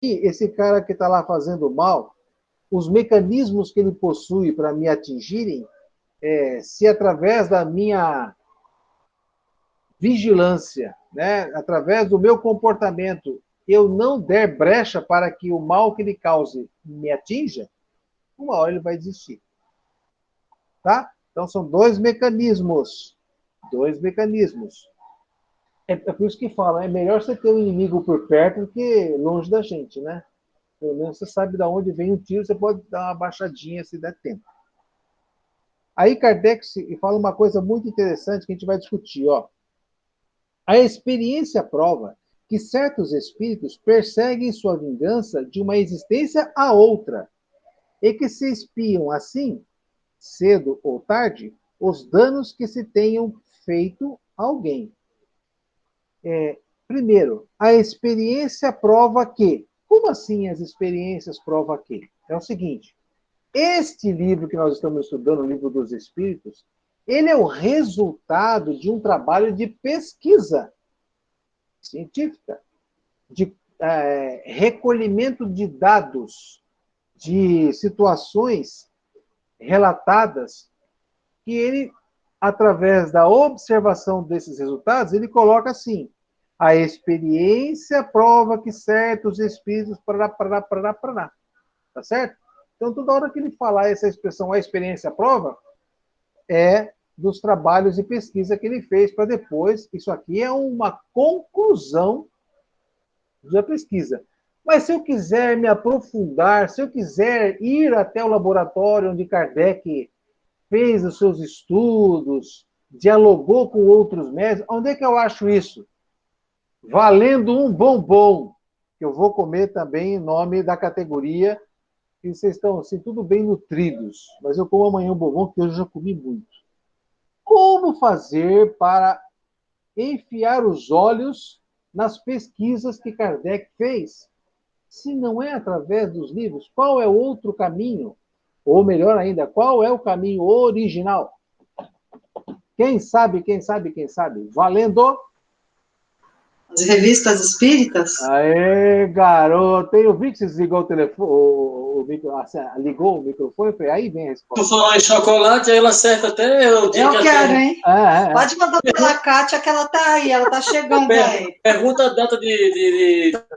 esse cara que está lá fazendo mal, os mecanismos que ele possui para me atingirem, se através da minha vigilância, né, através do meu comportamento, eu não der brecha para que o mal que ele cause me atinja, uma hora ele vai desistir. Tá? Então são dois mecanismos. Dois mecanismos. É por isso que fala, é melhor você ter um inimigo por perto do que longe da gente, né? Pelo menos você sabe de onde vem um tiro, você pode dar uma baixadinha se der tempo. Aí Kardec fala uma coisa muito interessante que a gente vai discutir. Ó. A experiência prova que certos espíritos perseguem sua vingança de uma existência a outra e que se espiam assim, cedo ou tarde, os danos que se tenham feito a alguém. Primeiro, a experiência prova que. Como assim as experiências provam que? É o seguinte: este livro que nós estamos estudando, o Livro dos Espíritos, ele é o resultado de um trabalho de pesquisa científica, de recolhimento de dados, de situações relatadas, que ele, através da observação desses resultados, ele coloca assim: a experiência prova que certos espíritos. Tá certo? Então, toda hora que ele falar essa expressão, a experiência prova, é dos trabalhos de pesquisa que ele fez para depois. Isso aqui é uma conclusão da pesquisa. Mas se eu quiser me aprofundar, se eu quiser ir até o laboratório onde Kardec fez os seus estudos, dialogou com outros médicos, onde é que eu acho isso? Valendo um bombom, que eu vou comer também em nome da categoria, e vocês estão assim, tudo bem nutridos, mas eu como amanhã um bombom, que hoje eu já comi muito. Como fazer para enfiar os olhos nas pesquisas que Kardec fez? Se não é através dos livros, qual é o outro caminho? Ou melhor ainda, qual é o caminho original? Quem sabe, quem sabe, quem sabe? Valendo! As revistas espíritas? Aê, garoto! Eu vi que você desligou o telefone, ligou o microfone, foi aí vem a Tu resposta. falou em chocolate, aí ela acerta até o dia Eu que a quero, pergunta. hein? Pode mandar pela Kátia que ela tá aí, ela tá chegando aí. Pergunta a data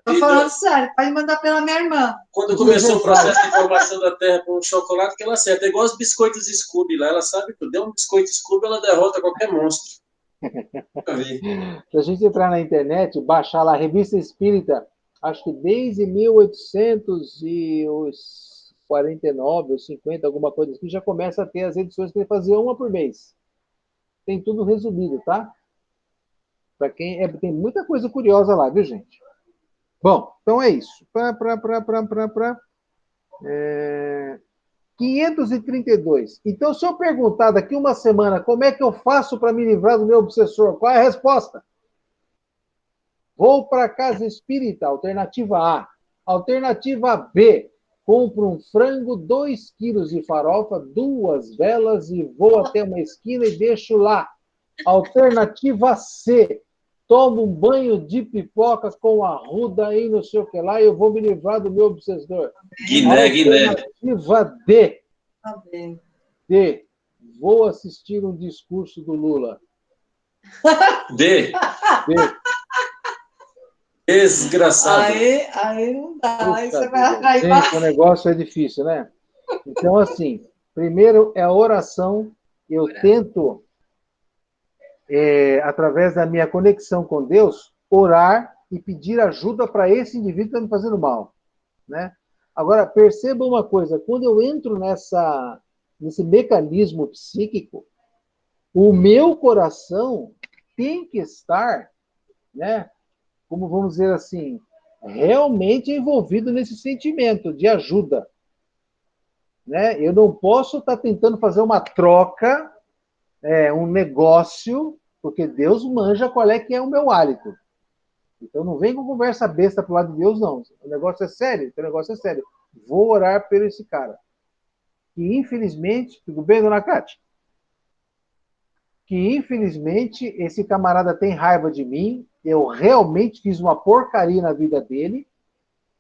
Tô falando sério, pode mandar pela minha irmã. quando De começou o aniversário. processo de formação da Terra com o chocolate, que ela acerta. É igual os biscoitos Scooby lá, ela sabe que deu um biscoito Scooby, ela derrota qualquer monstro. Se a gente entrar na internet, baixar lá a Revista Espírita, acho que desde 1849 ou 50, alguma coisa assim, já começa a ter as edições que ele fazia uma por mês. Tem tudo resumido, tá? Para quem tem muita coisa curiosa lá, viu, gente? Bom, então é isso. 532. Então, se eu perguntar daqui uma semana como é que eu faço para me livrar do meu obsessor, qual é a resposta? Vou para a casa espírita, alternativa A. Alternativa B, compro um frango, 2 quilos de farofa, 2 velas e vou até uma esquina e deixo lá. Alternativa C, tomo um banho de pipoca com arruda e não sei o que lá e eu vou me livrar do meu obsessor. Guiné, Guiné. Alternativa D. Tá bem. D. Vou assistir um discurso do Lula. D. D. Desgraçado. Aí não dá, aí você vai Vida. atrair Gente, o negócio é difícil, né? Então, assim, primeiro é a oração. Eu tento, através da minha conexão com Deus, orar e pedir ajuda para esse indivíduo que está me fazendo mal, né? Agora, perceba uma coisa, quando eu entro nesse mecanismo psíquico, o meu coração tem que estar, né, como vamos dizer assim, realmente envolvido nesse sentimento de ajuda. Né? Eu não posso estar tentando fazer uma troca, um negócio, porque Deus manja qual é que é o meu hálito. Então não vem com conversa besta pro lado de Deus, não. O negócio é sério, o negócio é sério. Vou orar por esse cara. Que infelizmente, tudo bem, dona Cátia? Que infelizmente esse camarada tem raiva de mim, eu realmente fiz uma porcaria na vida dele,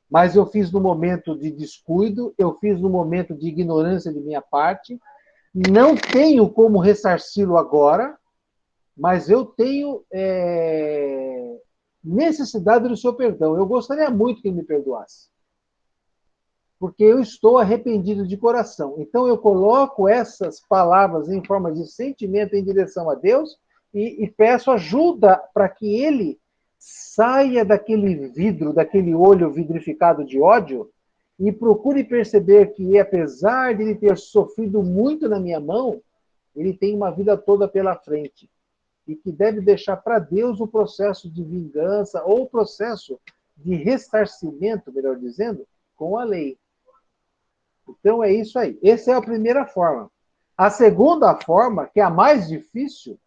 mas eu fiz no momento de descuido, eu fiz no momento de ignorância de minha parte, não tenho como ressarci-lo agora, mas eu tenho necessidade do seu perdão. Eu gostaria muito que ele me perdoasse, porque eu estou arrependido de coração. Então eu coloco essas palavras em forma de sentimento em direção a Deus e peço ajuda para que ele saia daquele vidro, daquele olho vidrificado de ódio e procure perceber que, apesar de ele ter sofrido muito na minha mão, ele tem uma vida toda pela frente e que deve deixar para Deus o processo de vingança ou o processo de ressarcimento, melhor dizendo, com a lei. Então é isso aí. Essa é a primeira forma. A segunda forma, que é a mais difícil,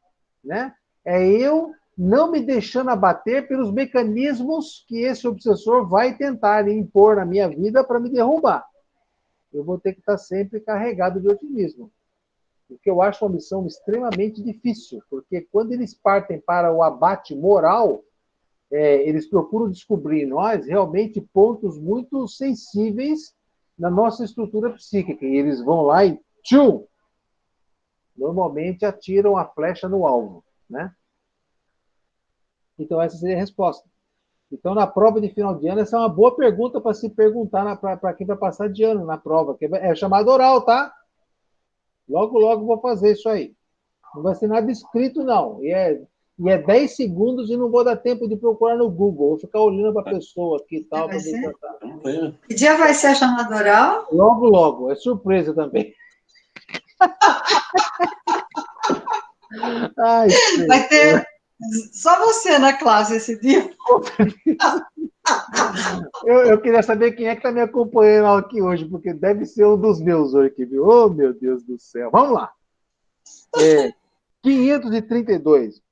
né, é eu não me deixando abater pelos mecanismos que esse obsessor vai tentar impor na minha vida para me derrubar. Eu vou ter que estar sempre carregado de otimismo. O que eu acho uma missão extremamente difícil, porque quando eles partem para o abate moral, eles procuram descobrir em nós realmente pontos muito sensíveis na nossa estrutura psíquica. E eles vão lá e tchum! Normalmente atiram a flecha no alvo, né? Então essa seria a resposta. Então, na prova de final de ano, essa é uma boa pergunta para se perguntar para quem vai passar de ano na prova, que é chamado oral, tá? Logo, logo vou fazer isso aí. Não vai ser nada escrito, não. E é 10 segundos e não vou dar tempo de procurar no Google. Vou ficar olhando para a pessoa aqui e tal. Vai ser? Que dia vai ser a chamada oral? Logo, logo. É surpresa também. Ai, vai ter só você na classe esse dia. Eu queria saber quem é que está me acompanhando aqui hoje, porque deve ser um dos meus hoje aqui, viu? Oh, meu Deus do céu. Vamos lá. 532.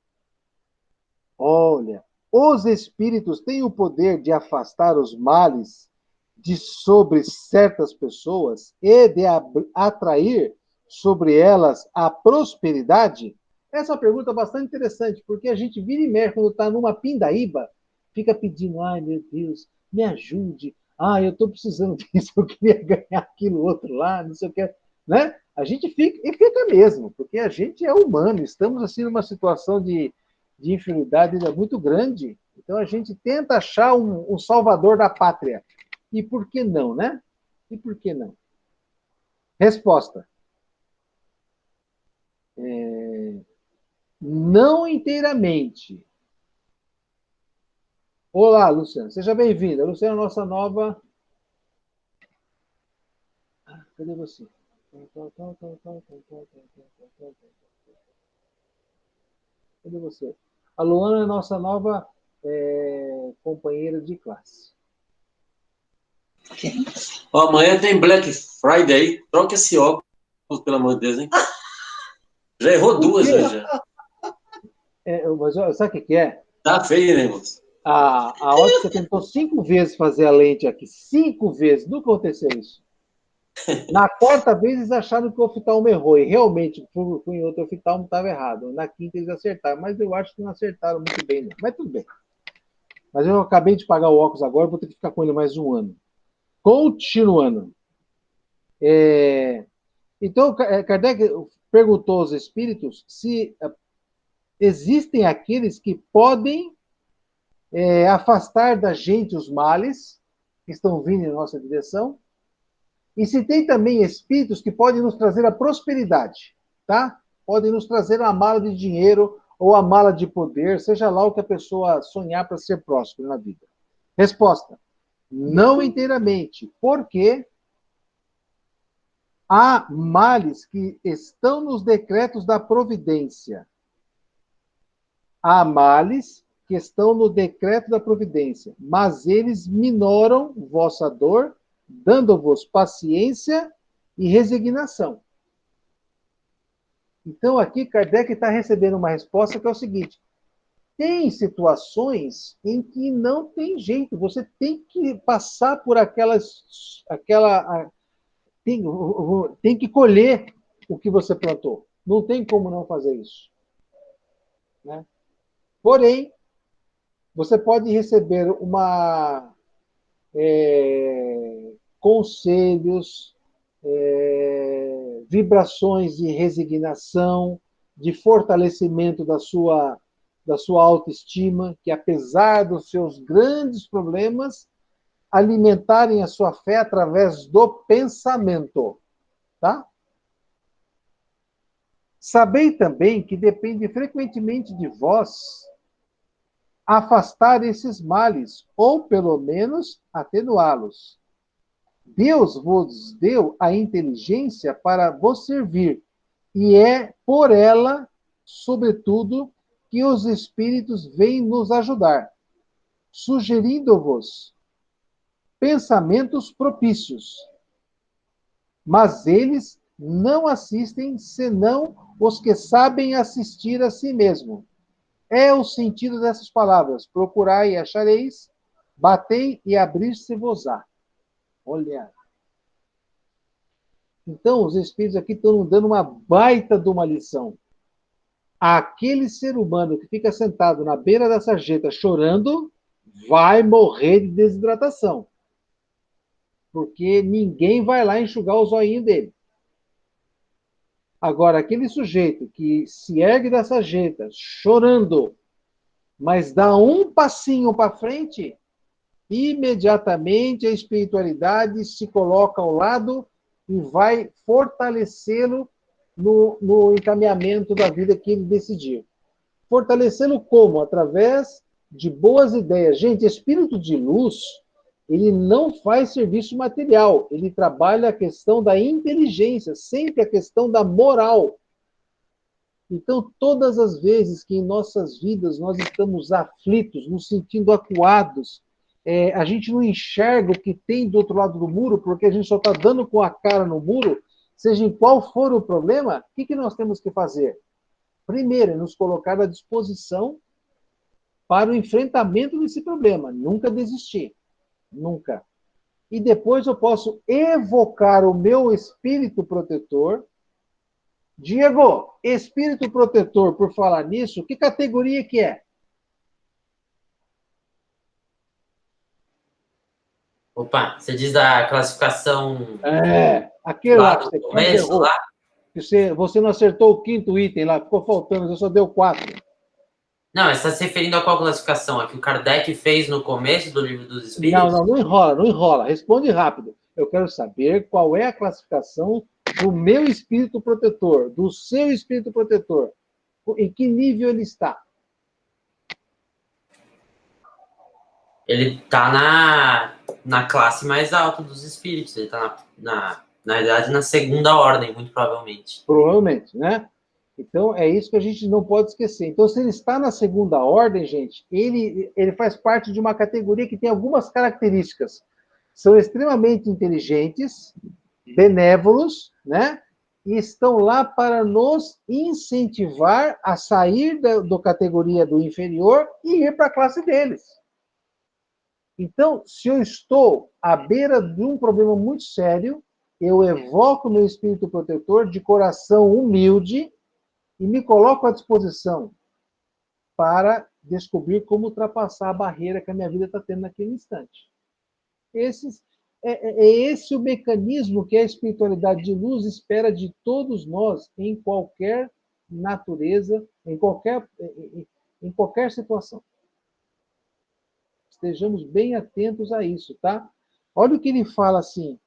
Olha, os espíritos têm o poder de afastar os males de sobre certas pessoas e de atrair sobre elas a prosperidade? Essa é uma pergunta bastante interessante, porque a gente vira e mexe quando está numa pindaíba, fica pedindo, ai meu Deus, me ajude, eu estou precisando disso, eu queria ganhar aquilo outro lá, não sei o que, né? A gente fica, e fica mesmo, porque a gente é humano, estamos assim numa situação de inferioridade muito grande, então a gente tenta achar um salvador da pátria. E por que não, né? E por que não? Resposta. Não inteiramente. Olá, Luciana. Seja bem-vinda. Luciana, nossa nova... Cadê você? Cadê você? A Luana é nossa nova companheira de classe. Amanhã tem Black Friday. Troca esse óculos, pelo amor de Deus, hein? Já errou duas hoje. Já. Mas sabe o que é? Tá feio, né, moço? A ótica tentou 5 vezes fazer a lente aqui. 5 vezes. Nunca aconteceu isso. Na quarta vez, eles acharam que o oftalmo errou. E realmente, fui em outro oftalmo, estava errado. Na quinta, eles acertaram. Mas eu acho que não acertaram muito bem, não. Mas tudo bem. Mas eu acabei de pagar o óculos agora, vou ter que ficar com ele mais um ano. Continuando. Então, Kardec perguntou aos espíritos se existem aqueles que podem afastar da gente os males que estão vindo em nossa direção, e se tem também espíritos que podem nos trazer a prosperidade, tá? Podem nos trazer a mala de dinheiro ou a mala de poder, seja lá o que a pessoa sonhar para ser próspero na vida. Resposta: não inteiramente, porque há males que estão nos decretos da providência. Há males que estão no decreto da providência, mas eles minoram vossa dor, dando-vos paciência e resignação. Então, aqui, Kardec está recebendo uma resposta que é o seguinte: tem situações em que não tem jeito, você tem que passar por tem que colher o que você plantou. Não tem como não fazer isso. Né? Porém, você pode receber conselhos, vibrações de resignação, de fortalecimento da sua autoestima, que apesar dos seus grandes problemas, alimentarem a sua fé através do pensamento, tá? Sabei também que depende frequentemente de vós afastar esses males, ou pelo menos atenuá-los. Deus vos deu a inteligência para vos servir, e é por ela, sobretudo, que os espíritos vêm nos ajudar, sugerindo-vos pensamentos propícios. Mas eles não assistem senão os que sabem assistir a si mesmo. É o sentido dessas palavras: procurai e achareis, batei e abrir-se-vos-á. Olha. Então, os espíritos aqui estão dando uma baita de uma lição. Aquele ser humano que fica sentado na beira da sarjeta chorando vai morrer de desidratação. Porque ninguém vai lá enxugar o zoinho dele. Agora, aquele sujeito que se ergue da sarjeta chorando, mas dá um passinho para frente, imediatamente a espiritualidade se coloca ao lado e vai fortalecê-lo no encaminhamento da vida que ele decidir. Fortalecê-lo como? Através de boas ideias. Gente, espírito de luz, ele não faz serviço material, ele trabalha a questão da inteligência, sempre a questão da moral. Então, todas as vezes que em nossas vidas nós estamos aflitos, nos sentindo acuados, a gente não enxerga o que tem do outro lado do muro, porque a gente só está dando com a cara no muro, seja em qual for o problema, o que nós temos que fazer? Primeiro, é nos colocar à disposição para o enfrentamento desse problema, nunca desistir. Nunca. E depois eu posso evocar o meu espírito protetor. Diego, espírito protetor, por falar nisso, que categoria que é? Opa, você diz da classificação Aquele lá que do você começo, errou. lá? Você não acertou o quinto item lá, ficou faltando, você só deu 4. Não, você está se referindo a qual classificação? A que o Kardec fez no começo do Livro dos Não, Espíritos? não enrola, não enrola. Responde rápido. Eu quero saber qual é a classificação do meu espírito protetor, do seu espírito protetor. Em que nível ele está? Ele está na classe mais alta dos espíritos. Ele está, na verdade, na segunda ordem, muito provavelmente. Provavelmente, né? Então, é isso que a gente não pode esquecer. Então, se ele está na segunda ordem, gente, ele faz parte de uma categoria que tem algumas características. São extremamente inteligentes, benévolos, né? E estão lá para nos incentivar a sair da categoria do inferior e ir para a classe deles. Então, se eu estou à beira de um problema muito sério, eu evoco meu espírito protetor de coração humilde e me coloco à disposição para descobrir como ultrapassar a barreira que a minha vida está tendo naquele instante. É esse o mecanismo que a espiritualidade de luz espera de todos nós, em qualquer natureza, em qualquer situação. Estejamos bem atentos a isso, tá? Olha o que ele fala assim.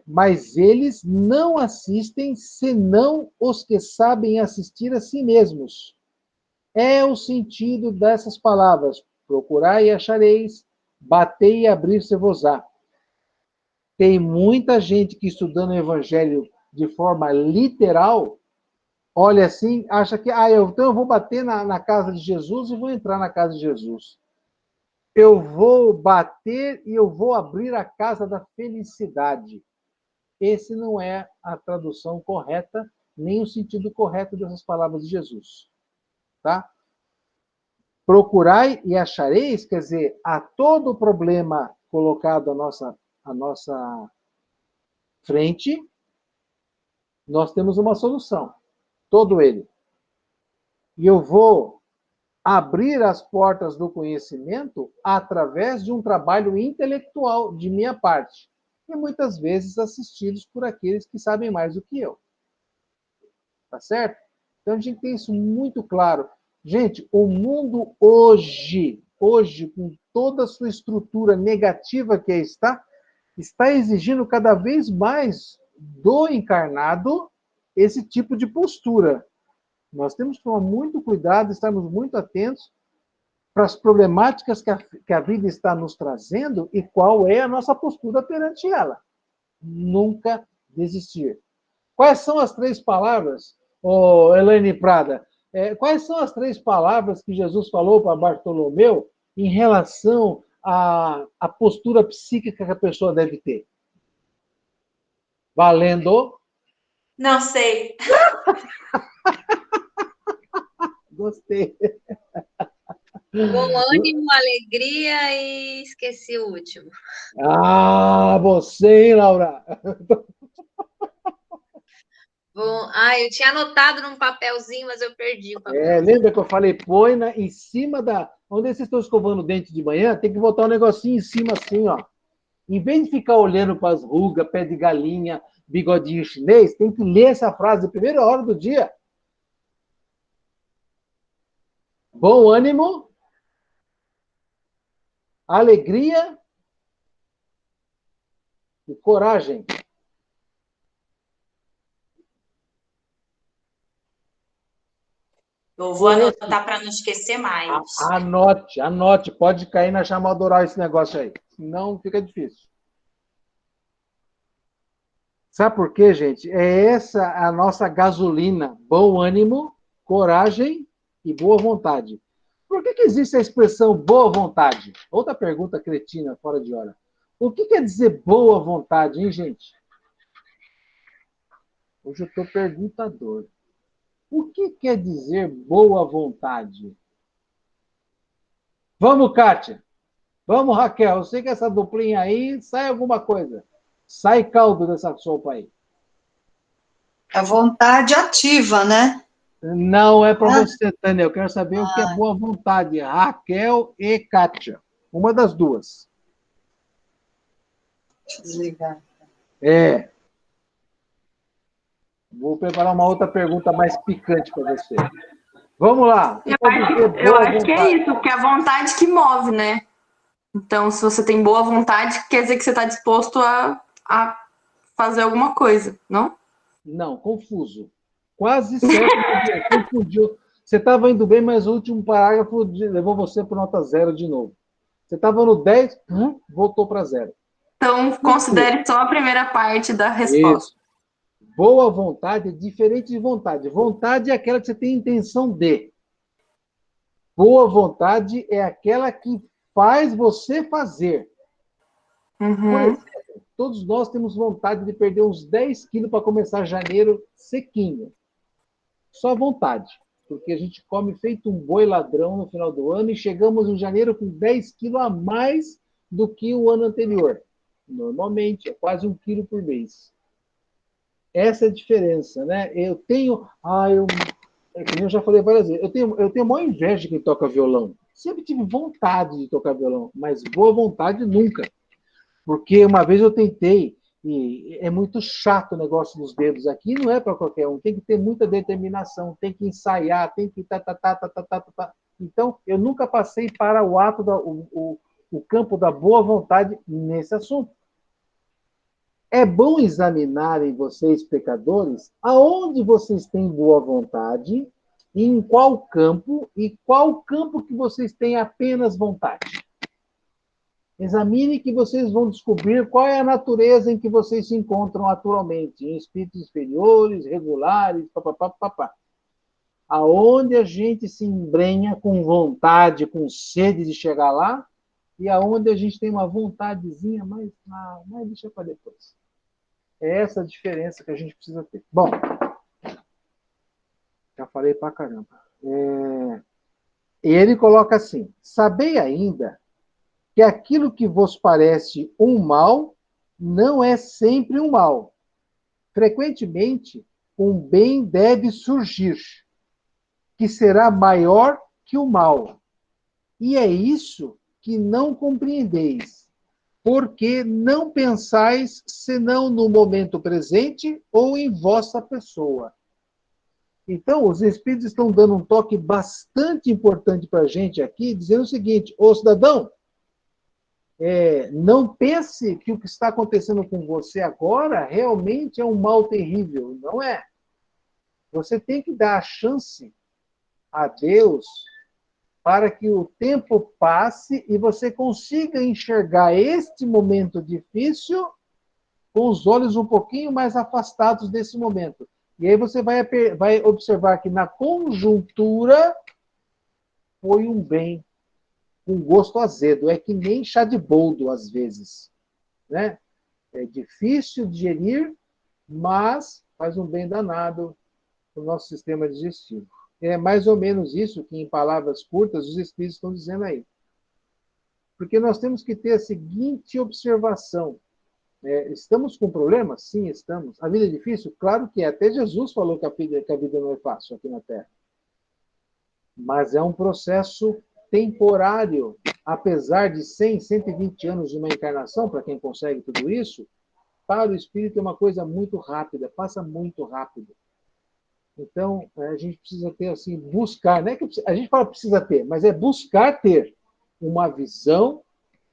Mas eles não assistem senão os que sabem assistir a si mesmos. É o sentido dessas palavras. Procurai e achareis, batei e abrir-se-vos-á. Tem muita gente que estudando o evangelho de forma literal, olha assim, acha que então eu vou bater na casa de Jesus e vou entrar na casa de Jesus. Eu vou bater e eu vou abrir a casa da felicidade. Esse não é a tradução correta, nem o sentido correto dessas palavras de Jesus. Tá? Procurai e achareis, quer dizer, a todo problema colocado à nossa frente, nós temos uma solução. Todo ele. E eu vou abrir as portas do conhecimento através de um trabalho intelectual de minha parte, e muitas vezes assistidos por aqueles que sabem mais do que eu. Tá certo? Então a gente tem isso muito claro. Gente, o mundo hoje, com toda a sua estrutura negativa que está exigindo cada vez mais do encarnado esse tipo de postura. Nós temos que tomar muito cuidado, estarmos muito atentos para as problemáticas que a vida está nos trazendo e qual é a nossa postura perante ela. Nunca desistir. Quais são as 3 palavras, Elaine Prada? Quais são as 3 palavras que Jesus falou para Bartolomeu em relação à postura psíquica que a pessoa deve ter? Valendo? Não sei. Gostei. Bom ânimo, alegria e esqueci o último. Ah, você, hein, Laura? Bom, eu tinha anotado num papelzinho, mas eu perdi o papel. Lembra que eu falei, põe em cima da... Onde vocês estão escovando o dente de manhã, tem que botar um negocinho em cima assim, ó. Em vez de ficar olhando para as rugas, pé de galinha, bigodinho chinês, tem que ler essa frase na primeira hora do dia. Bom ânimo, alegria e coragem. Eu vou anotar para não esquecer mais. Anote. Pode cair na chamada oral esse negócio aí. Senão fica difícil. Sabe por quê, gente? É essa a nossa gasolina. Bom ânimo, coragem e boa vontade. Por que existe a expressão boa vontade? Outra pergunta cretina, fora de hora. O que quer dizer boa vontade, hein, gente? Hoje eu estou perguntador. O que quer dizer boa vontade? Vamos, Kátia. Vamos, Raquel. Eu sei que essa duplinha aí sai alguma coisa. Sai caldo dessa sopa aí. A vontade ativa, né? Não é para você, Tânia. Eu quero saber o que é boa vontade. Raquel e Kátia. Uma das duas. Deixa eu desligar. Vou preparar uma outra pergunta mais picante para você. Vamos lá. Eu acho que é isso, que é a vontade que move, né? Então, se você tem boa vontade, quer dizer que você está disposto a fazer alguma coisa, não? Não, confuso. Quase certo, confundiu. Você estava indo bem, mas o último parágrafo levou você para nota 0 de novo. Você estava no 10, voltou para 0. Então, considere só a primeira parte da resposta. Isso. Boa vontade é diferente de vontade. Vontade é aquela que você tem intenção de. Boa vontade é aquela que faz você fazer. Uhum. Por exemplo, todos nós temos vontade de perder uns 10 quilos para começar janeiro sequinho. Só vontade. Porque a gente come feito um boi ladrão no final do ano e chegamos em janeiro com 10 quilos a mais do que o ano anterior. Normalmente, é quase 1 quilo por mês. Essa é a diferença, né? Eu tenho... eu já falei várias vezes. Eu tenho a maior inveja de quem toca violão. Sempre tive vontade de tocar violão, mas boa vontade nunca. Porque uma vez eu tentei, e é muito chato o negócio dos dedos aqui, não é para qualquer um. Tem que ter muita determinação, tem que ensaiar, tem que... Então, eu nunca passei para o ato, o campo da boa vontade nesse assunto. É bom examinarem vocês, pecadores, aonde vocês têm boa vontade, e em qual campo, e qual campo que vocês têm apenas vontade. Examine que vocês vão descobrir qual é a natureza em que vocês se encontram atualmente, em espíritos inferiores, regulares, papapá. Aonde a gente se embrenha com vontade, com sede de chegar lá, e aonde a gente tem uma vontadezinha, mas deixa para depois. É essa a diferença que a gente precisa ter. Bom, já falei pra caramba. Ele coloca assim: sabei ainda que aquilo que vos parece um mal não é sempre um mal. Frequentemente, um bem deve surgir, que será maior que o mal. E é isso que não compreendeis, porque não pensais senão no momento presente ou em vossa pessoa. Então, os Espíritos estão dando um toque bastante importante para a gente aqui, dizendo o seguinte: ô cidadão, não pense que o que está acontecendo com você agora realmente é um mal terrível. Não é. Você tem que dar a chance a Deus para que o tempo passe e você consiga enxergar este momento difícil com os olhos um pouquinho mais afastados desse momento. E aí você vai observar que na conjuntura foi um bem, um gosto azedo. É que nem chá de boldo, às vezes. Né? É difícil digerir, mas faz um bem danado para o nosso sistema digestivo. É mais ou menos isso que, em palavras curtas, os Espíritos estão dizendo aí. Porque nós temos que ter a seguinte observação. Estamos com problemas? Sim, estamos. A vida é difícil? Claro que é. Até Jesus falou que a vida não é fácil aqui na Terra. Mas é um processo temporário. Apesar de 100, 120 anos de uma encarnação, para quem consegue tudo isso, para o espírito é uma coisa muito rápida, passa muito rápido. Então, a gente precisa ter, assim, buscar, não é que a gente fala precisa ter, mas é buscar ter uma visão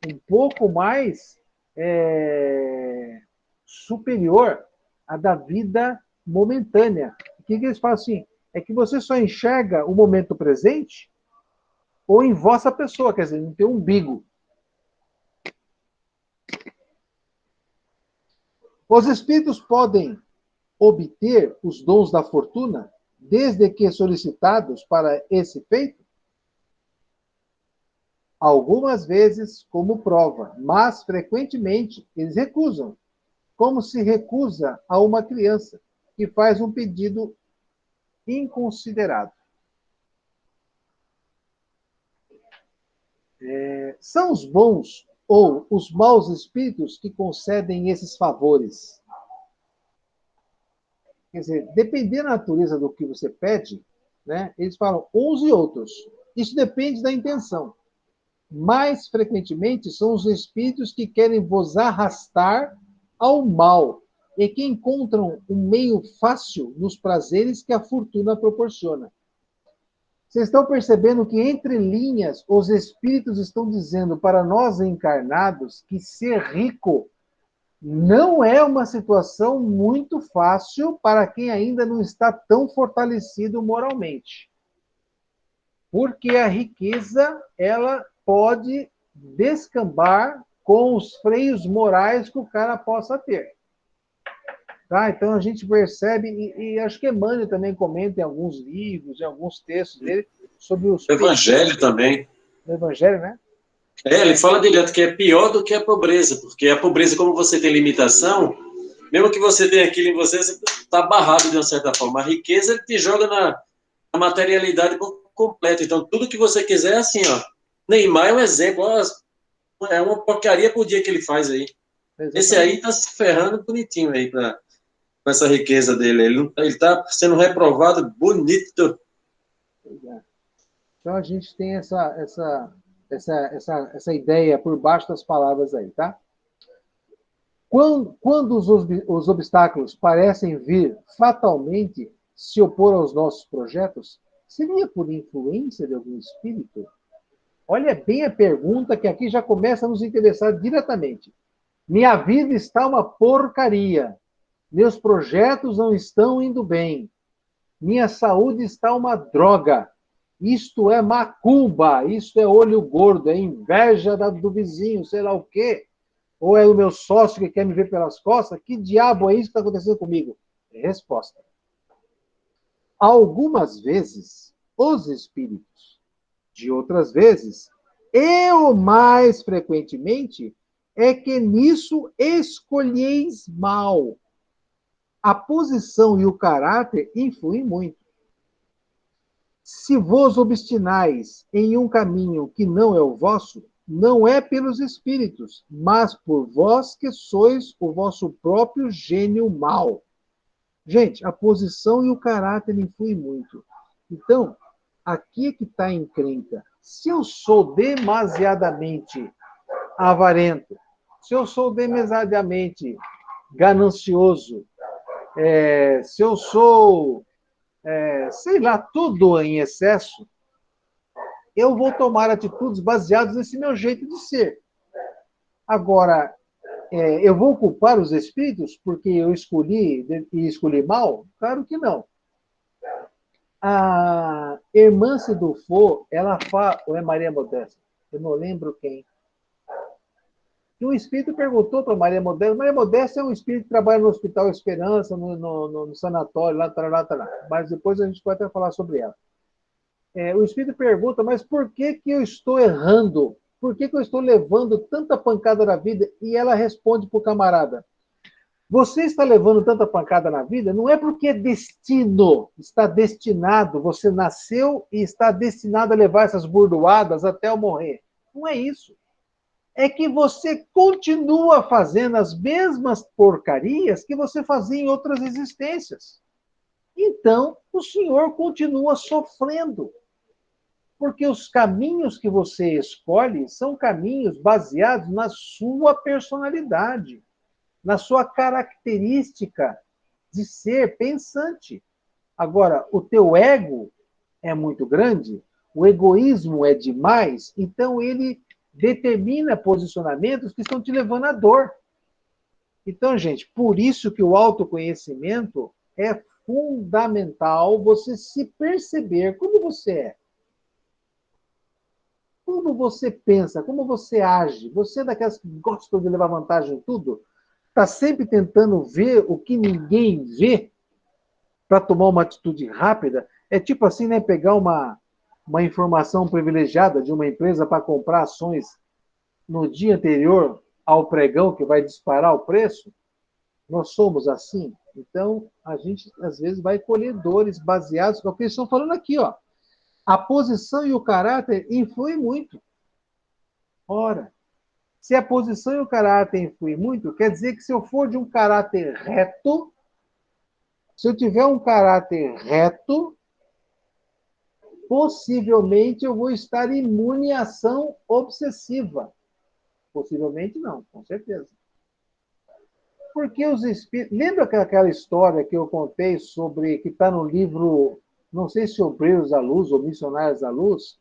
um pouco mais superior à da vida momentânea. O que eles falam assim? É que você só enxerga o momento presente ou em vossa pessoa, quer dizer, no teu umbigo. Os espíritos podem obter os dons da fortuna, desde que solicitados para esse feito? Algumas vezes como prova, mas frequentemente eles recusam, como se recusa a uma criança que faz um pedido inconsiderado. São os bons ou os maus espíritos que concedem esses favores? Quer dizer, dependendo da natureza do que você pede, né, eles falam uns e outros. Isso depende da intenção. Mais frequentemente são os espíritos que querem vos arrastar ao mal e que encontram um meio fácil nos prazeres que a fortuna proporciona. Vocês estão percebendo que, entre linhas, os espíritos estão dizendo para nós encarnados que ser rico não é uma situação muito fácil para quem ainda não está tão fortalecido moralmente. Porque a riqueza, ela pode descambar com os freios morais que o cara possa ter. Tá? Então a gente percebe, e acho que Emmanuel também comenta em alguns livros, em alguns textos dele, sobre os... Evangelho também. No Evangelho, né? Ele fala direto que é pior do que a pobreza, porque a pobreza, como você tem limitação, mesmo que você tenha aquilo em você, você está barrado de uma certa forma. A riqueza, ele te joga na materialidade por completo. Então, tudo que você quiser é assim, ó. Neymar é um exemplo, é uma porcaria por dia que ele faz aí. Exatamente. Esse aí tá se ferrando bonitinho aí com essa riqueza dele. Ele tá sendo reprovado bonito. Então a gente tem essa ideia por baixo das palavras aí, tá? Quando os obstáculos parecem vir fatalmente se opor aos nossos projetos, seria por influência de algum espírito? Olha bem a pergunta, que aqui já começa a nos interessar diretamente. Minha vida está uma porcaria. Meus projetos não estão indo bem. Minha saúde está uma droga. Isto é macumba, isto é olho gordo, é inveja do vizinho, sei lá o quê. Ou é o meu sócio que quer me ver pelas costas? Que diabo é isso que está acontecendo comigo? Resposta. Algumas vezes, os espíritos, de outras vezes, e o mais frequentemente, é que nisso escolheis mal. A posição e o caráter influem muito. Se vos obstinais em um caminho que não é o vosso, não é pelos espíritos, mas por vós que sois o vosso próprio gênio mau. Gente, a posição e o caráter influem muito. Então, aqui que está a encrenca. Se eu sou demasiadamente avarento, se eu sou demasiadamente ganancioso, se eu sou, sei lá, tudo em excesso, eu vou tomar atitudes baseadas nesse meu jeito de ser. Agora, eu vou culpar os espíritos porque eu escolhi e escolhi mal? Claro que não. A irmã Sidufo, ela fala, ou é Maria Modesta? Eu não lembro quem. E um espírito perguntou para Maria Modesta. Maria Modesta é um espírito que trabalha no Hospital Esperança, no sanatório, lá. Mas depois a gente pode até falar sobre ela. O espírito pergunta, mas por que eu estou errando? Por que eu estou levando tanta pancada na vida? E ela responde para o camarada, você está levando tanta pancada na vida, não é porque é destino, está destinado, você nasceu e está destinado a levar essas burdoadas até eu morrer. Não é isso. É que você continua fazendo as mesmas porcarias que você fazia em outras existências. Então, o senhor continua sofrendo. Porque os caminhos que você escolhe são caminhos baseados na sua personalidade, na sua característica de ser pensante. Agora, o teu ego é muito grande, o egoísmo é demais, então ele determina posicionamentos que estão te levando à dor. Então, gente, por isso que o autoconhecimento é fundamental você se perceber como você é. Como você pensa, como você age. Você é daquelas que gostam de levar vantagem em tudo? Está sempre tentando ver o que ninguém vê para tomar uma atitude rápida. É tipo assim, né? Pegar uma informação privilegiada de uma empresa para comprar ações no dia anterior ao pregão que vai disparar o preço. Nós somos assim. Então, a gente, às vezes, vai colher dores baseadas no que eles estão falando aqui, ó. A posição e o caráter influem muito. Ora, se a posição e o caráter influem muito, quer dizer que se eu for de um caráter reto, se eu tiver um caráter reto, possivelmente eu vou estar imune à ação obsessiva. Possivelmente não, com certeza. Porque os espíritos... Lembra aquela história que eu contei sobre, que está no livro, não sei se Obreiros da Luz ou Missionários da Luz,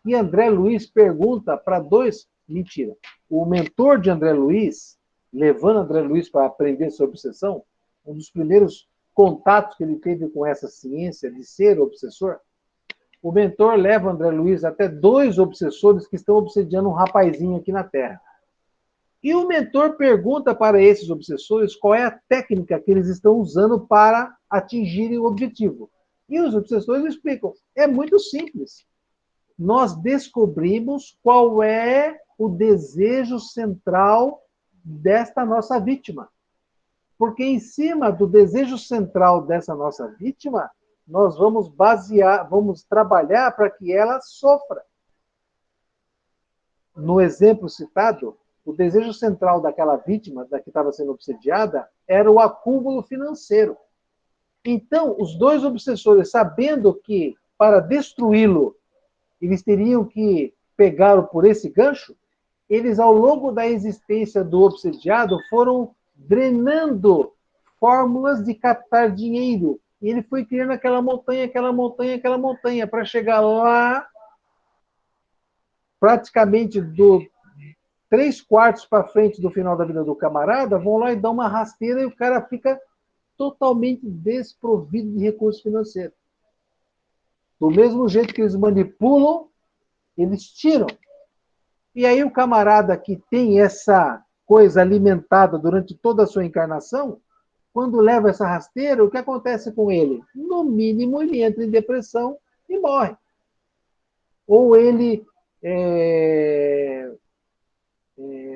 e André Luiz pergunta para dois... Mentira. O mentor de André Luiz, levando André Luiz para aprender sobre obsessão, um dos primeiros contatos que ele teve com essa ciência de ser obsessor, o mentor leva André Luiz até dois obsessores que estão obsediando um rapazinho aqui na Terra. E o mentor pergunta para esses obsessores qual é a técnica que eles estão usando para atingirem o objetivo. E os obsessores explicam, é muito simples. Nós descobrimos qual é o desejo central desta nossa vítima. Porque em cima do desejo central dessa nossa vítima, nós vamos trabalhar para que ela sofra. No exemplo citado, o desejo central daquela vítima, da que estava sendo obsediada, era o acúmulo financeiro. Então, os dois obsessores, sabendo que para destruí-lo, eles teriam que pegá-lo por esse gancho, eles, ao longo da existência do obsediado, foram drenando fórmulas de captar dinheiro. E ele foi criando aquela montanha, para chegar lá, praticamente do 3/4 para frente do final da vida do camarada, vão lá e dão uma rasteira e o cara fica totalmente desprovido de recursos financeiros. Do mesmo jeito que eles manipulam, eles tiram. E aí o camarada que tem essa coisa alimentada durante toda a sua encarnação, quando leva essa rasteira, o que acontece com ele? No mínimo, ele entra em depressão e morre. Ou ele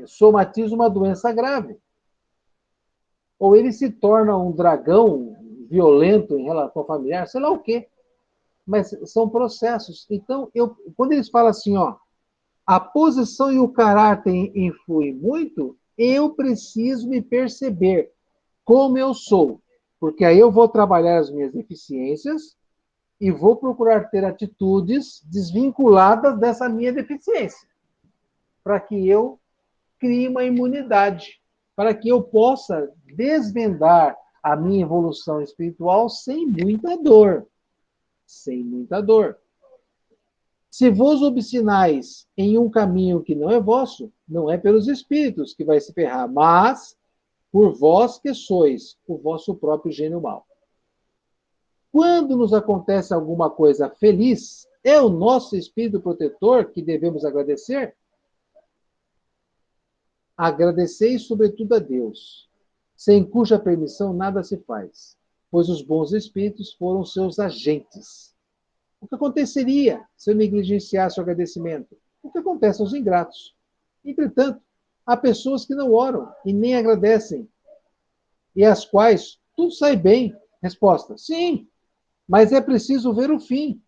somatiza uma doença grave. Ou ele se torna um dragão violento em relação ao familiar, sei lá o quê. Mas são processos. Então, quando eles falam assim, ó, a posição e o caráter influem muito, eu preciso me perceber como eu sou. Porque aí eu vou trabalhar as minhas deficiências e vou procurar ter atitudes desvinculadas dessa minha deficiência, para que eu crie uma imunidade, para que eu possa desvendar a minha evolução espiritual sem muita dor. Sem muita dor. Se vos obstinais em um caminho que não é vosso, não é pelos espíritos que vai se ferrar, mas por vós que sois o vosso próprio gênio mau. Quando nos acontece alguma coisa feliz, é o nosso espírito protetor que devemos agradecer? Agradeceis sobretudo a Deus, sem cuja permissão nada se faz, pois os bons espíritos foram seus agentes. O que aconteceria se eu negligenciasse o agradecimento? O que acontece aos ingratos? Entretanto, há pessoas que não oram e nem agradecem, e às quais tudo sai bem. Resposta: sim, mas é preciso ver o fim,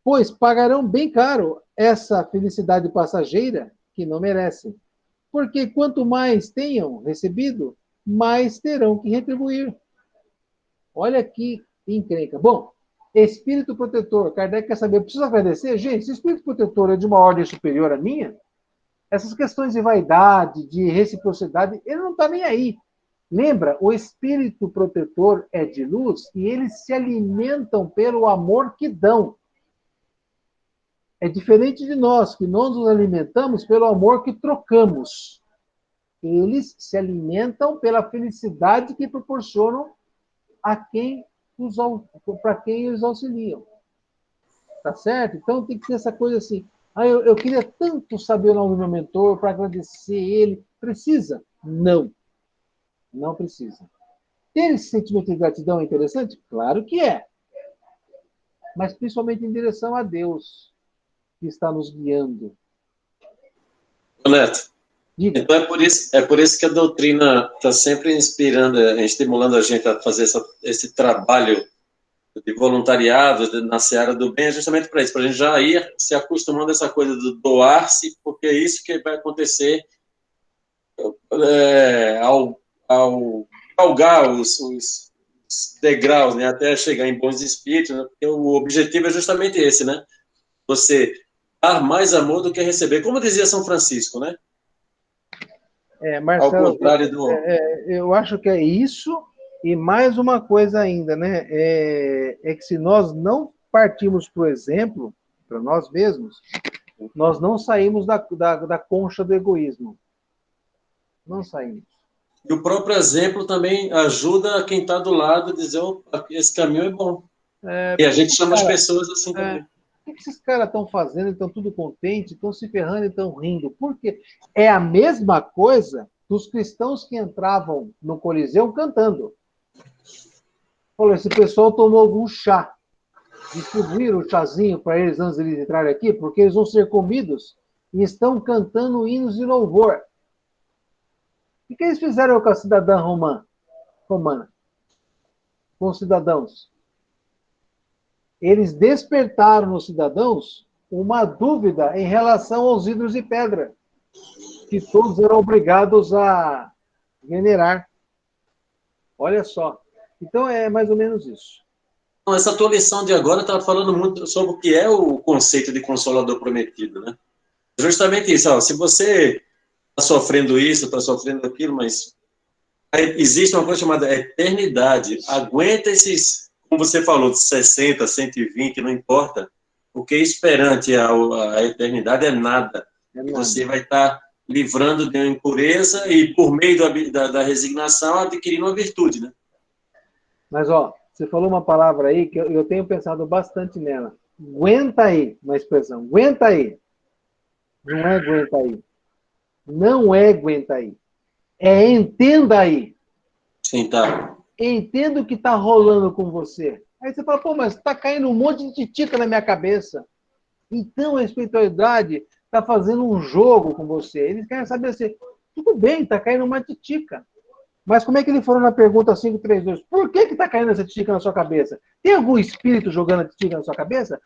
pois pagarão bem caro essa felicidade passageira que não merecem. Porque quanto mais tenham recebido, mais terão que retribuir. Olha que encrenca. Bom, espírito protetor, Kardec quer saber, eu preciso agradecer? Gente, se o espírito protetor é de uma ordem superior à minha, essas questões de vaidade, de reciprocidade, ele não está nem aí. Lembra, o espírito protetor é de luz e eles se alimentam pelo amor que dão. É diferente de nós, que nós nos alimentamos pelo amor que trocamos. Eles se alimentam pela felicidade que proporcionam a quem para quem eles auxiliam. Tá certo? Então tem que ter essa coisa assim. Eu queria tanto saber o nome do meu mentor para agradecer ele. Precisa? Não. Não precisa. Ter esse sentimento de gratidão é interessante? Claro que é. Mas principalmente em direção a Deus, que está nos guiando. Neto, Diga. então é por isso que a doutrina está sempre inspirando, estimulando a gente a fazer esse trabalho de voluntariado na seara do bem, é justamente para isso, para a gente já ir se acostumando a essa coisa do doar-se, porque é isso que vai acontecer ao galgar os degraus, né, até chegar em bons espíritos, né, porque o objetivo é justamente esse, né? Você dar mais amor do que receber, como dizia São Francisco, né? Marcelo, ao contrário do... eu acho que é isso, e mais uma coisa ainda, né? É que se nós não partimos para o exemplo, para nós mesmos, nós não saímos da concha do egoísmo. Não saímos. E o próprio exemplo também ajuda quem está do lado a dizer, opa, esse caminho é bom. E a gente chama as pessoas assim também. O que esses caras estão fazendo? Estão tudo contentes, estão se ferrando e estão rindo. Por quê? É a mesma coisa dos cristãos que entravam no Coliseu cantando. Falou, esse pessoal tomou algum chá. Distribuíram o chazinho para eles antes de eles entrarem aqui, porque eles vão ser comidos e estão cantando hinos de louvor. O que eles fizeram com a cidadã romana? Com os cidadãos? Eles despertaram nos cidadãos uma dúvida em relação aos ídolos de pedra, que todos eram obrigados a venerar. Olha só. Então é mais ou menos isso. Essa tua lição de agora está falando muito sobre o que é o conceito de Consolador Prometido, né? Justamente isso, ó, se você está sofrendo isso, está sofrendo aquilo, mas existe uma coisa chamada eternidade. Aguenta esses, como você falou, de 60, 120, não importa, porque esperante a eternidade é nada. Você vai estar livrando de uma impureza e, por meio da resignação, adquirindo uma virtude, né? Mas, ó, você falou uma palavra aí que eu tenho pensado bastante nela. Aguenta aí, uma expressão. Aguenta aí. Não é aguenta aí. Não é aguenta aí. É entenda aí. Sim, tá. Entenda o que está rolando com você. Aí você fala, pô, mas está caindo um monte de titica na minha cabeça. Então a espiritualidade está fazendo um jogo com você. Eles querem saber assim, tudo bem, está caindo uma titica. Mas como é que ele falou na pergunta 532? Por que está caindo essa titica na sua cabeça? Tem algum espírito jogando a titica na sua cabeça?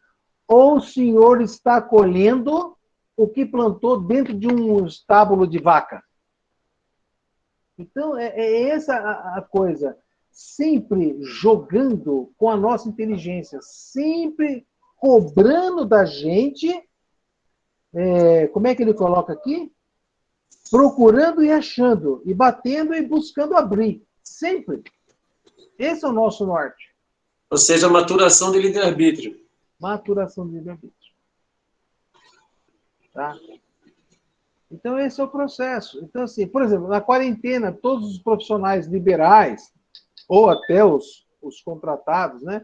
Ou o senhor está colhendo o que plantou dentro de um estábulo de vaca? Então, é essa a coisa. sempre jogando com a nossa inteligência, sempre cobrando da gente, como é que ele coloca aqui? Procurando e achando, e batendo e buscando abrir, sempre. Esse é o nosso norte. Ou seja, maturação de livre-arbítrio. Maturação de livre-arbítrio. Tá? Então, esse é o processo. Então, assim, por exemplo, na quarentena, todos os profissionais liberais, ou até os contratados, né,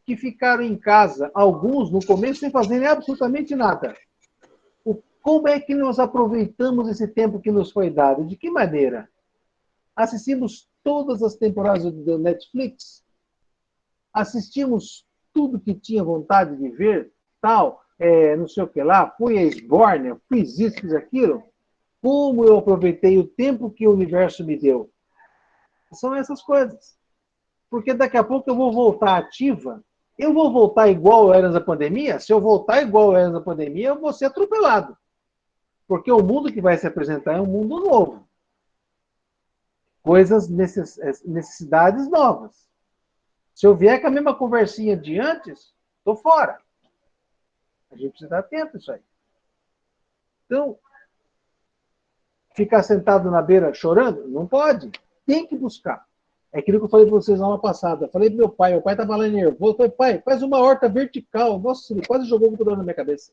que ficaram em casa, alguns no começo, sem fazerem absolutamente nada. Como é que nós aproveitamos esse tempo que nos foi dado? De que maneira? Assistimos todas as temporadas do Netflix? Assistimos tudo que tinha vontade de ver? Tal, não sei o que lá, fui a Esbórnia, fiz isso, fiz aquilo? Como eu aproveitei o tempo que o universo me deu? São essas coisas. Porque daqui a pouco eu vou voltar ativa. Eu vou voltar igual eu era antes da pandemia? Se eu voltar igual eu era antes da pandemia, eu vou ser atropelado. Porque o mundo que vai se apresentar é um mundo novo. Necessidades novas. Se eu vier com a mesma conversinha de antes, estou fora. A gente precisa estar atento a isso aí. Então, ficar sentado na beira chorando? Não pode. Tem que buscar. É aquilo que eu falei para vocês na aula passada. Eu falei para meu pai estava lá nervoso. Eu falei, pai, faz uma horta vertical. Nossa, ele quase jogou o computador na minha cabeça.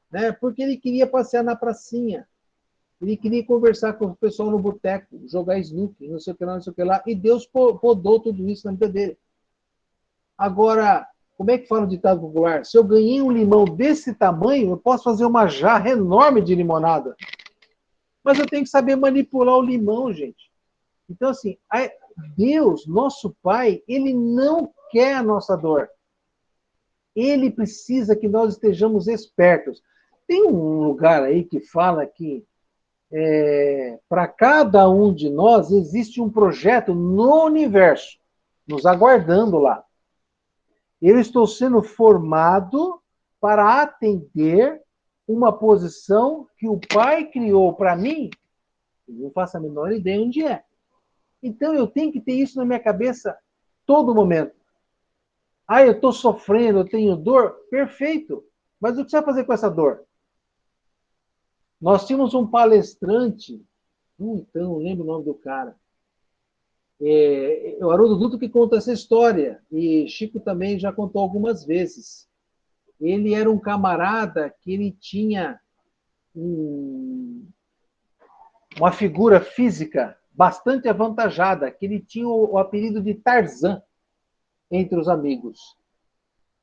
Né? Porque ele queria passear na pracinha. Ele queria conversar com o pessoal no boteco, jogar snook, não sei o que lá, não sei o que lá. E Deus podou tudo isso na vida dele. Agora, como é que fala o ditado popular? Se eu ganhei um limão desse tamanho, eu posso fazer uma jarra enorme de limonada. Mas eu tenho que saber manipular o limão, gente. Então, assim, Deus, nosso Pai, Ele não quer a nossa dor. Ele precisa que nós estejamos espertos. Tem um lugar aí que fala que para cada um de nós existe um projeto no universo, nos aguardando lá. Eu estou sendo formado para atender uma posição que o Pai criou para mim, eu não faço a menor ideia onde é. Então eu tenho que ter isso na minha cabeça todo momento. Eu estou sofrendo, eu tenho dor? Perfeito. Mas o que você vai fazer com essa dor? Nós tínhamos um palestrante, então não lembro o nome do cara, o Haroldo Dutra que conta essa história, e Chico também já contou algumas vezes. Ele era um camarada que ele tinha uma figura física bastante avantajada, que ele tinha o apelido de Tarzan entre os amigos.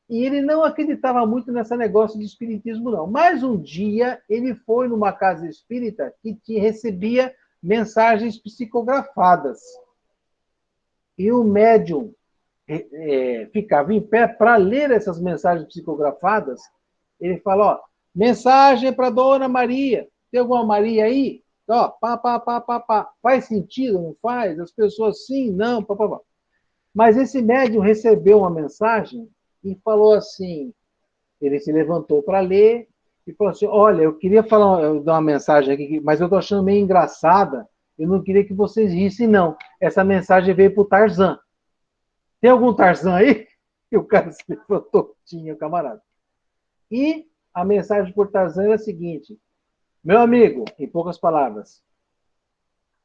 E ele não acreditava muito nesse negócio de espiritismo, não. Mas um dia ele foi numa casa espírita que recebia mensagens psicografadas. E o médium ficava em pé para ler essas mensagens psicografadas. Ele falou, mensagem para Dona Maria. Tem alguma Maria aí? Ó, pá. Faz sentido, não faz? As pessoas sim, não, pá. Mas esse médium recebeu uma mensagem e falou assim, ele se levantou para ler e falou assim, olha, eu queria dar uma mensagem aqui, mas eu estou achando meio engraçada, eu não queria que vocês rissem, não. Essa mensagem veio para o Tarzan. Tem algum Tarzan aí? E o cara se levantou, tinha o camarada. E a mensagem por Tarzan era a seguinte, meu amigo, em poucas palavras,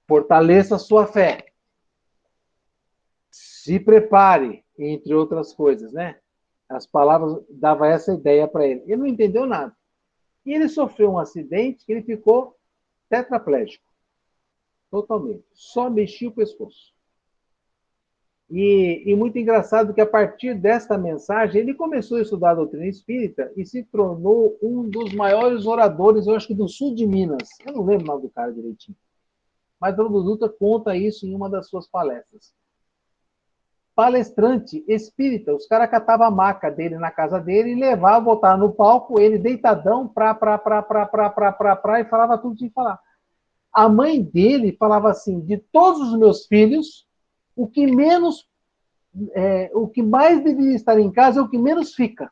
fortaleça a sua fé. Se prepare, entre outras coisas, né? As palavras davam essa ideia para ele. Ele não entendeu nada. E ele sofreu um acidente que ele ficou tetraplégico. Totalmente. Só mexia o pescoço. E muito engraçado que a partir desta mensagem, ele começou a estudar a doutrina espírita e se tornou um dos maiores oradores, eu acho que do sul de Minas. Eu não lembro o nome do cara direitinho. Mas o Haroldo Dutra conta isso em uma das suas palestras. Palestrante espírita, os caras catavam a maca dele na casa dele e levavam, botavam no palco, ele deitadão, e falava tudo sem falar. A mãe dele falava assim, de todos os meus filhos, o que mais deveria estar em casa é o que menos fica.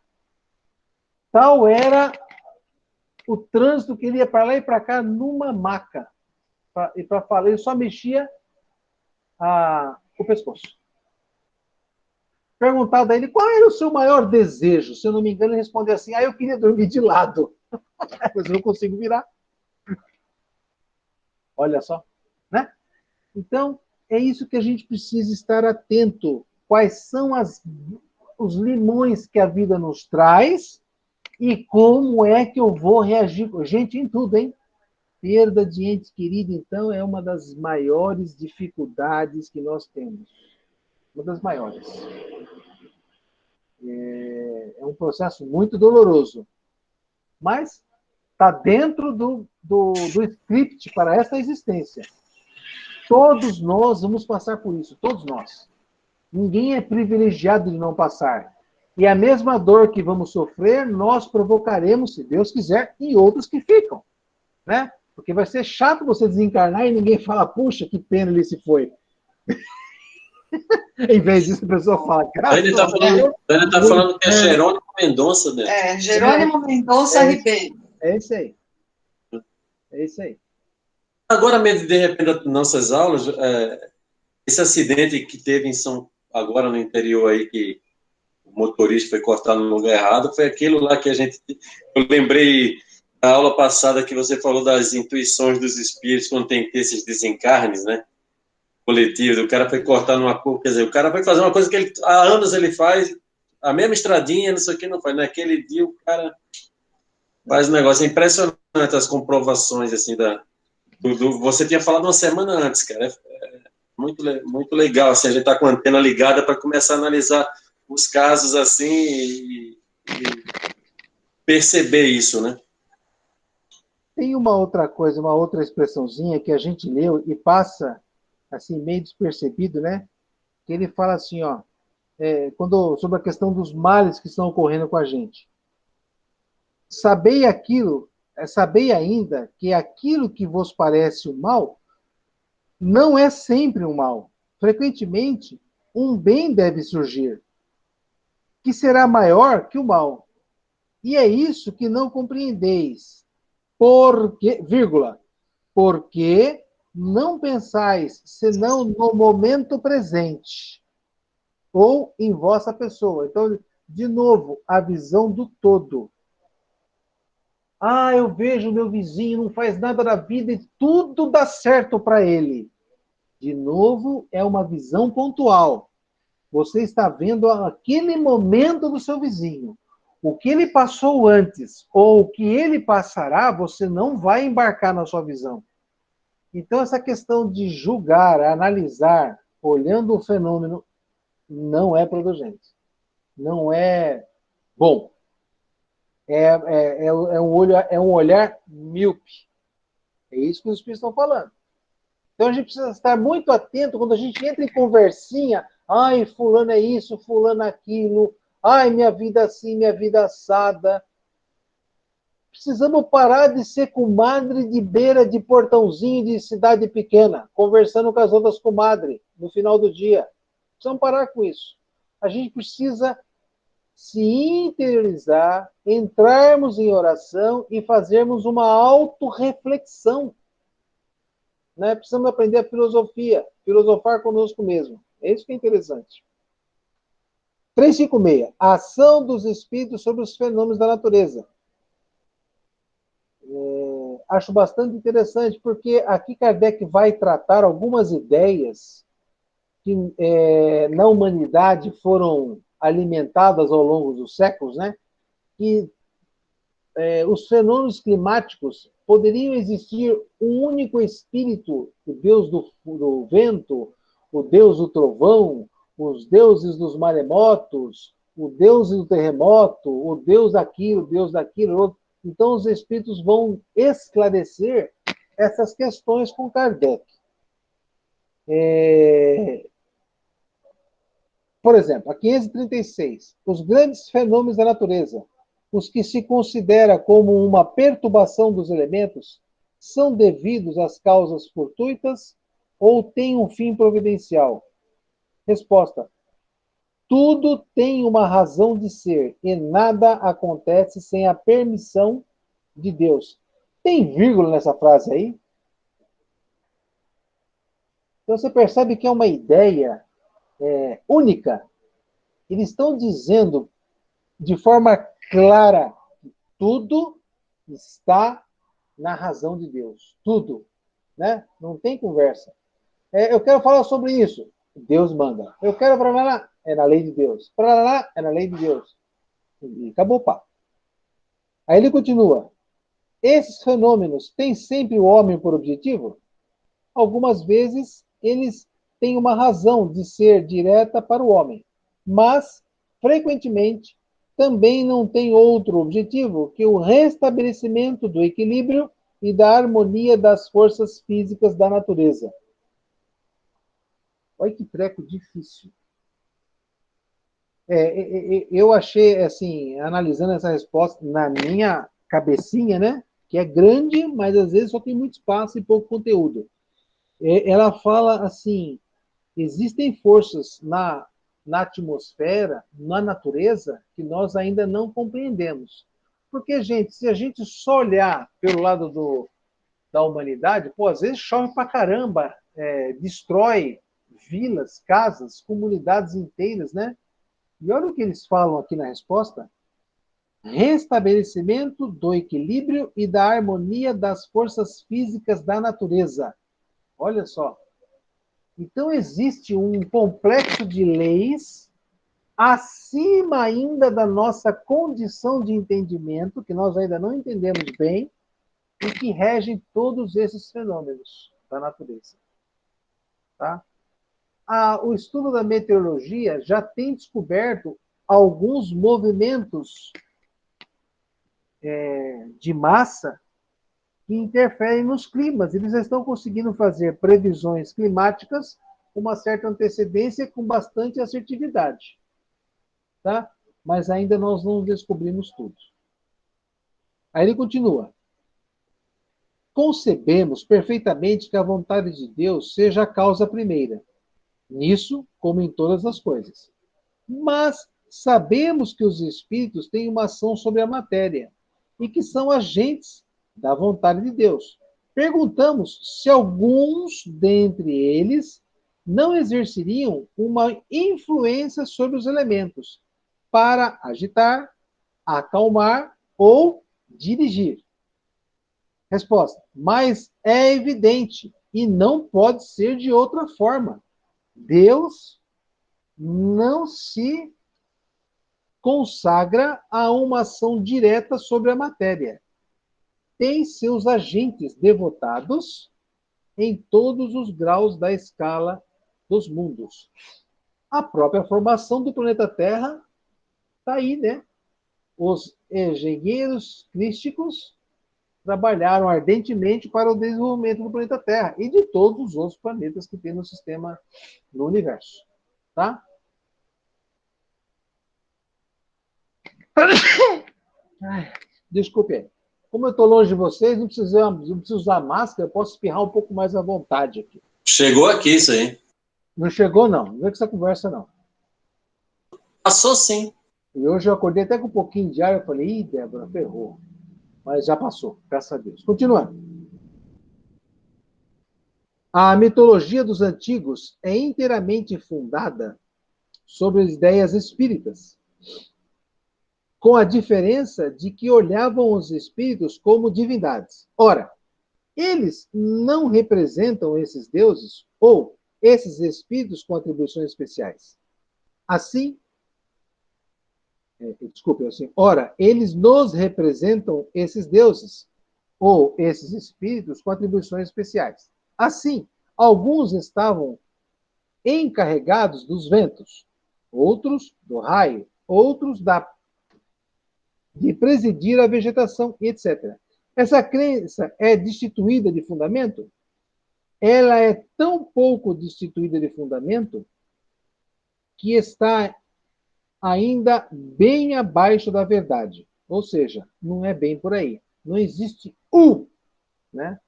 Tal era o trânsito que ele ia para lá e para cá numa maca. E para falar, ele só mexia o pescoço. Perguntado a ele qual era o seu maior desejo. Se eu não me engano, ele respondeu assim: eu queria dormir de lado. Mas eu não consigo virar. Olha só, né? Então, é isso que a gente precisa estar atento. Quais são os limões que a vida nos traz e como é que eu vou reagir. Gente, em tudo, hein? Perda de ente querido, então, é uma das maiores dificuldades que nós temos. Uma das maiores. É um processo muito doloroso. Mas está dentro do script para esta existência. Todos nós vamos passar por isso, todos nós. Ninguém é privilegiado de não passar. E a mesma dor que vamos sofrer, nós provocaremos, se Deus quiser, em outros que ficam. Né? Porque vai ser chato você desencarnar e ninguém fala, puxa, que pena ele se foi. Em vez disso, a pessoa fala, Ele está falando que é Jerônimo Mendonça, né? Jerônimo Mendonça Ribeiro. É isso aí. É isso aí. Agora mesmo, de repente, nas nossas aulas, esse acidente que teve agora no interior aí, que o motorista foi cortado no lugar errado, foi aquilo lá que eu lembrei da aula passada que você falou das intuições dos espíritos quando tem que ter esses desencarnes, né? Coletivo, o cara foi cortar numa cor, quer dizer, o cara foi fazer uma coisa que há anos ele faz, a mesma estradinha, não sei o que, não faz. Naquele dia o cara faz um negócio. É impressionante as comprovações, assim, você tinha falado uma semana antes, cara. Muito, muito legal, assim, a gente tá com a antena ligada para começar a analisar os casos, assim, e perceber isso, né? Tem uma outra coisa, uma outra expressãozinha que a gente leu e passa assim, meio despercebido, né? Que ele fala assim, ó, sobre a questão dos males que estão ocorrendo com a gente. Sabei ainda que aquilo que vos parece o mal não é sempre um mal. Frequentemente, um bem deve surgir, que será maior que o mal. E é isso que não compreendeis. Porque não pensais senão no momento presente ou em vossa pessoa. Então, de novo, a visão do todo. Eu vejo o meu vizinho, não faz nada na vida e tudo dá certo para ele. De novo, é uma visão pontual. Você está vendo aquele momento do seu vizinho. O que ele passou antes ou o que ele passará, você não vai embarcar na sua visão. Então, essa questão de julgar, analisar, olhando o fenômeno, não é producente. Não é bom. É um olhar míope. É isso que os espíritos estão falando. Então, a gente precisa estar muito atento quando a gente entra em conversinha. Fulano é isso, fulano é aquilo. Minha vida assim, minha vida assada. Precisamos parar de ser comadre de beira de portãozinho de cidade pequena, conversando com as outras comadres no final do dia. Precisamos parar com isso. A gente precisa se interiorizar, entrarmos em oração e fazermos uma autorreflexão. Né? Precisamos aprender a filosofar conosco mesmo. É isso que é interessante. 356. A ação dos espíritos sobre os fenômenos da natureza. Acho bastante interessante, porque aqui Kardec vai tratar algumas ideias que na humanidade foram alimentadas ao longo dos séculos, né? Que os fenômenos climáticos poderiam existir um único espírito, o Deus do vento, o Deus do trovão, os deuses dos maremotos, o Deus do terremoto, o Deus daquilo. Então, os espíritos vão esclarecer essas questões com Kardec. Por exemplo, a 536. Os grandes fenômenos da natureza, os que se considera como uma perturbação dos elementos, são devidos às causas fortuitas ou têm um fim providencial? Resposta. Tudo tem uma razão de ser e nada acontece sem a permissão de Deus. Tem vírgula nessa frase aí? Então você percebe que é uma ideia única. Eles estão dizendo de forma clara que tudo está na razão de Deus. Tudo. Né? Não tem conversa. Eu quero falar sobre isso. Deus manda. Eu quero para lá, é na lei de Deus. Para lá, é na lei de Deus. E acabou o papo. Aí ele continua. Esses fenômenos têm sempre o homem por objetivo? Algumas vezes eles têm uma razão de ser direta para o homem, mas, frequentemente, também não têm outro objetivo que o restabelecimento do equilíbrio e da harmonia das forças físicas da natureza. Olha que treco difícil. Eu achei, assim, analisando essa resposta na minha cabecinha, né? Que é grande, mas às vezes só tem muito espaço e pouco conteúdo. Ela fala assim: existem forças na atmosfera, na natureza, que nós ainda não compreendemos. Porque, gente, se a gente só olhar pelo lado da humanidade, pô, às vezes chove pra caramba, destrói vilas, casas, comunidades inteiras, né? E olha o que eles falam aqui na resposta: restabelecimento do equilíbrio e da harmonia das forças físicas da natureza. Olha só. Então existe um complexo de leis acima ainda da nossa condição de entendimento, que nós ainda não entendemos bem, e que regem todos esses fenômenos da natureza. Tá? O estudo da meteorologia já tem descoberto alguns movimentos de massa que interferem nos climas. Eles já estão conseguindo fazer previsões climáticas com uma certa antecedência e com bastante assertividade. Tá? Mas ainda nós não descobrimos tudo. Aí ele continua. Concebemos perfeitamente que a vontade de Deus seja a causa primeira, nisso como em todas as coisas. Mas sabemos que os espíritos têm uma ação sobre a matéria e que são agentes da vontade de Deus. Perguntamos se alguns dentre eles não exerceriam uma influência sobre os elementos para agitar, acalmar ou dirigir. Resposta: mas é evidente e não pode ser de outra forma. Deus não se consagra a uma ação direta sobre a matéria. Tem seus agentes devotados em todos os graus da escala dos mundos. A própria formação do planeta Terra está aí, né? Os engenheiros crísticos trabalharam ardentemente para o desenvolvimento do planeta Terra e de todos os outros planetas que tem no sistema, no universo. Tá? Desculpe aí. Como eu estou longe de vocês, não preciso usar máscara, eu posso espirrar um pouco mais à vontade aqui. Chegou aqui isso aí. Não chegou, não. Não vem com essa conversa, não. Passou sim. E hoje eu acordei até com um pouquinho de ar, eu falei, ih, Débora, ferrou. Mas já passou, graças a Deus. Continuando. A mitologia dos antigos é inteiramente fundada sobre as ideias espíritas, com a diferença de que olhavam os espíritos como divindades. Ora, eles não representam esses deuses ou esses espíritos com atribuições especiais. Assim, ora, eles nos representam esses deuses ou esses espíritos com atribuições especiais. Assim, alguns estavam encarregados dos ventos, outros do raio, outros de presidir a vegetação, etc. Essa crença é destituída de fundamento? Ela é tão pouco destituída de fundamento que está ainda bem abaixo da verdade. Ou seja, não é bem por aí. Não existe né,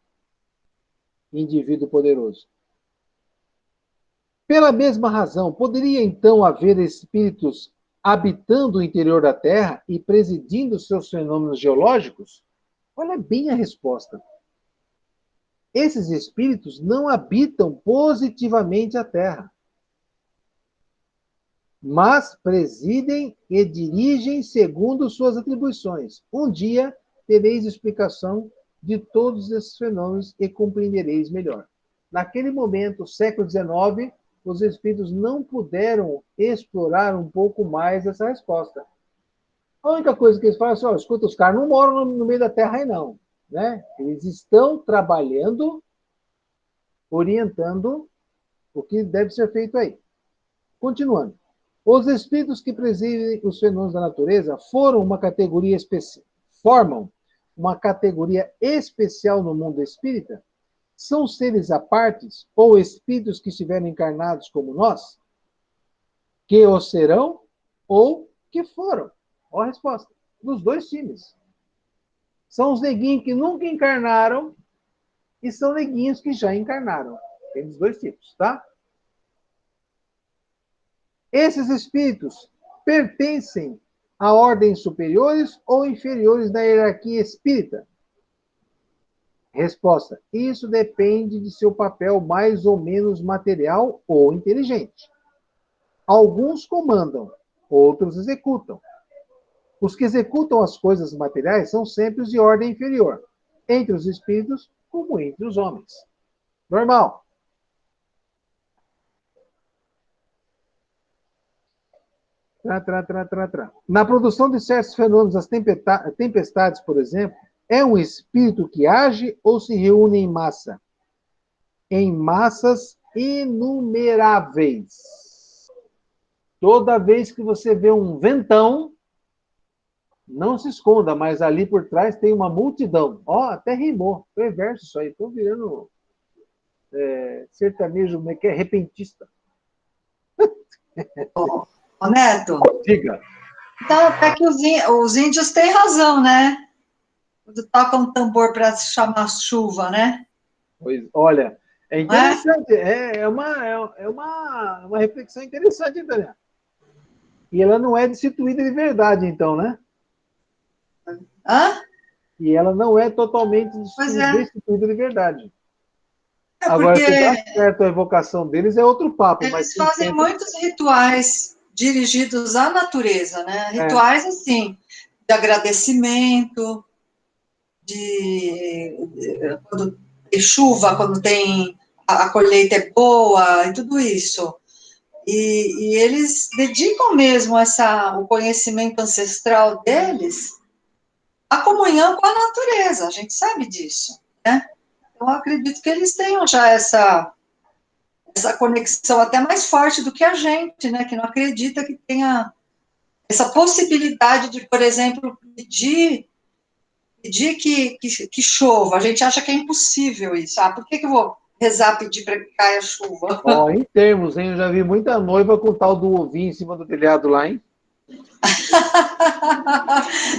indivíduo poderoso. Pela mesma razão, poderia então haver espíritos habitando o interior da Terra e presidindo seus fenômenos geológicos? Olha bem a resposta. Esses espíritos não habitam positivamente a Terra. mas presidem e dirigem segundo suas atribuições. Um dia tereis explicação de todos esses fenômenos e compreendereis melhor. Naquele momento, século XIX, os espíritos não puderam explorar um pouco mais essa resposta. A única coisa que eles falam é assim, ó, escuta, os caras não moram no meio da terra aí não, né? Eles estão trabalhando, orientando o que deve ser feito aí. Continuando. Os espíritos que presidem os fenômenos da natureza formam uma categoria especial no mundo espírita? São seres à parte ou espíritos que estiveram encarnados como nós? Que o serão ou que foram? Olha a resposta. Dos dois times. São os neguinhos que nunca encarnaram e são neguinhos que já encarnaram. Tem dos dois tipos, tá? Esses espíritos pertencem a ordens superiores ou inferiores da hierarquia espírita? Resposta: isso depende de seu papel mais ou menos material ou inteligente. Alguns comandam, outros executam. Os que executam as coisas materiais são sempre os de ordem inferior, entre os espíritos como entre os homens. Normal. Na produção de certos fenômenos, as tempestades, por exemplo, é um espírito que age ou se reúne em massa? Em massas inumeráveis. Toda vez que você vê um ventão, não se esconda, mas ali por trás tem uma multidão. Ó, até rimou. Foi verso isso aí. Estou virando sertanejo, como é que é? Repentista. Ô, Neto, Diga. então até que os índios têm razão, né? Quando tocam tambor para chamar chuva, né? Pois, olha, é interessante. É uma reflexão interessante, Daniel. E ela não é destituída de verdade, então, né? Hã? E ela não é totalmente Pois é. destituída de verdade. É Agora, porque se dá certo a evocação deles é outro papo. eles Mas fazem muitos rituais dirigidos à natureza, né? Rituais, assim, de agradecimento, quando tem chuva, quando tem a colheita é boa, e tudo isso. E eles dedicam mesmo o conhecimento ancestral deles à comunhão com a natureza, a gente sabe disso, né? Eu acredito que eles tenham já essa conexão até mais forte do que a gente, né? Que não acredita que tenha essa possibilidade de, por exemplo, pedir que chova. A gente acha que é impossível isso. Ah, por que eu vou rezar, pedir para que caia chuva? Ó, em termos, hein? Eu já vi muita noiva com tal do ovinho em cima do telhado lá, hein?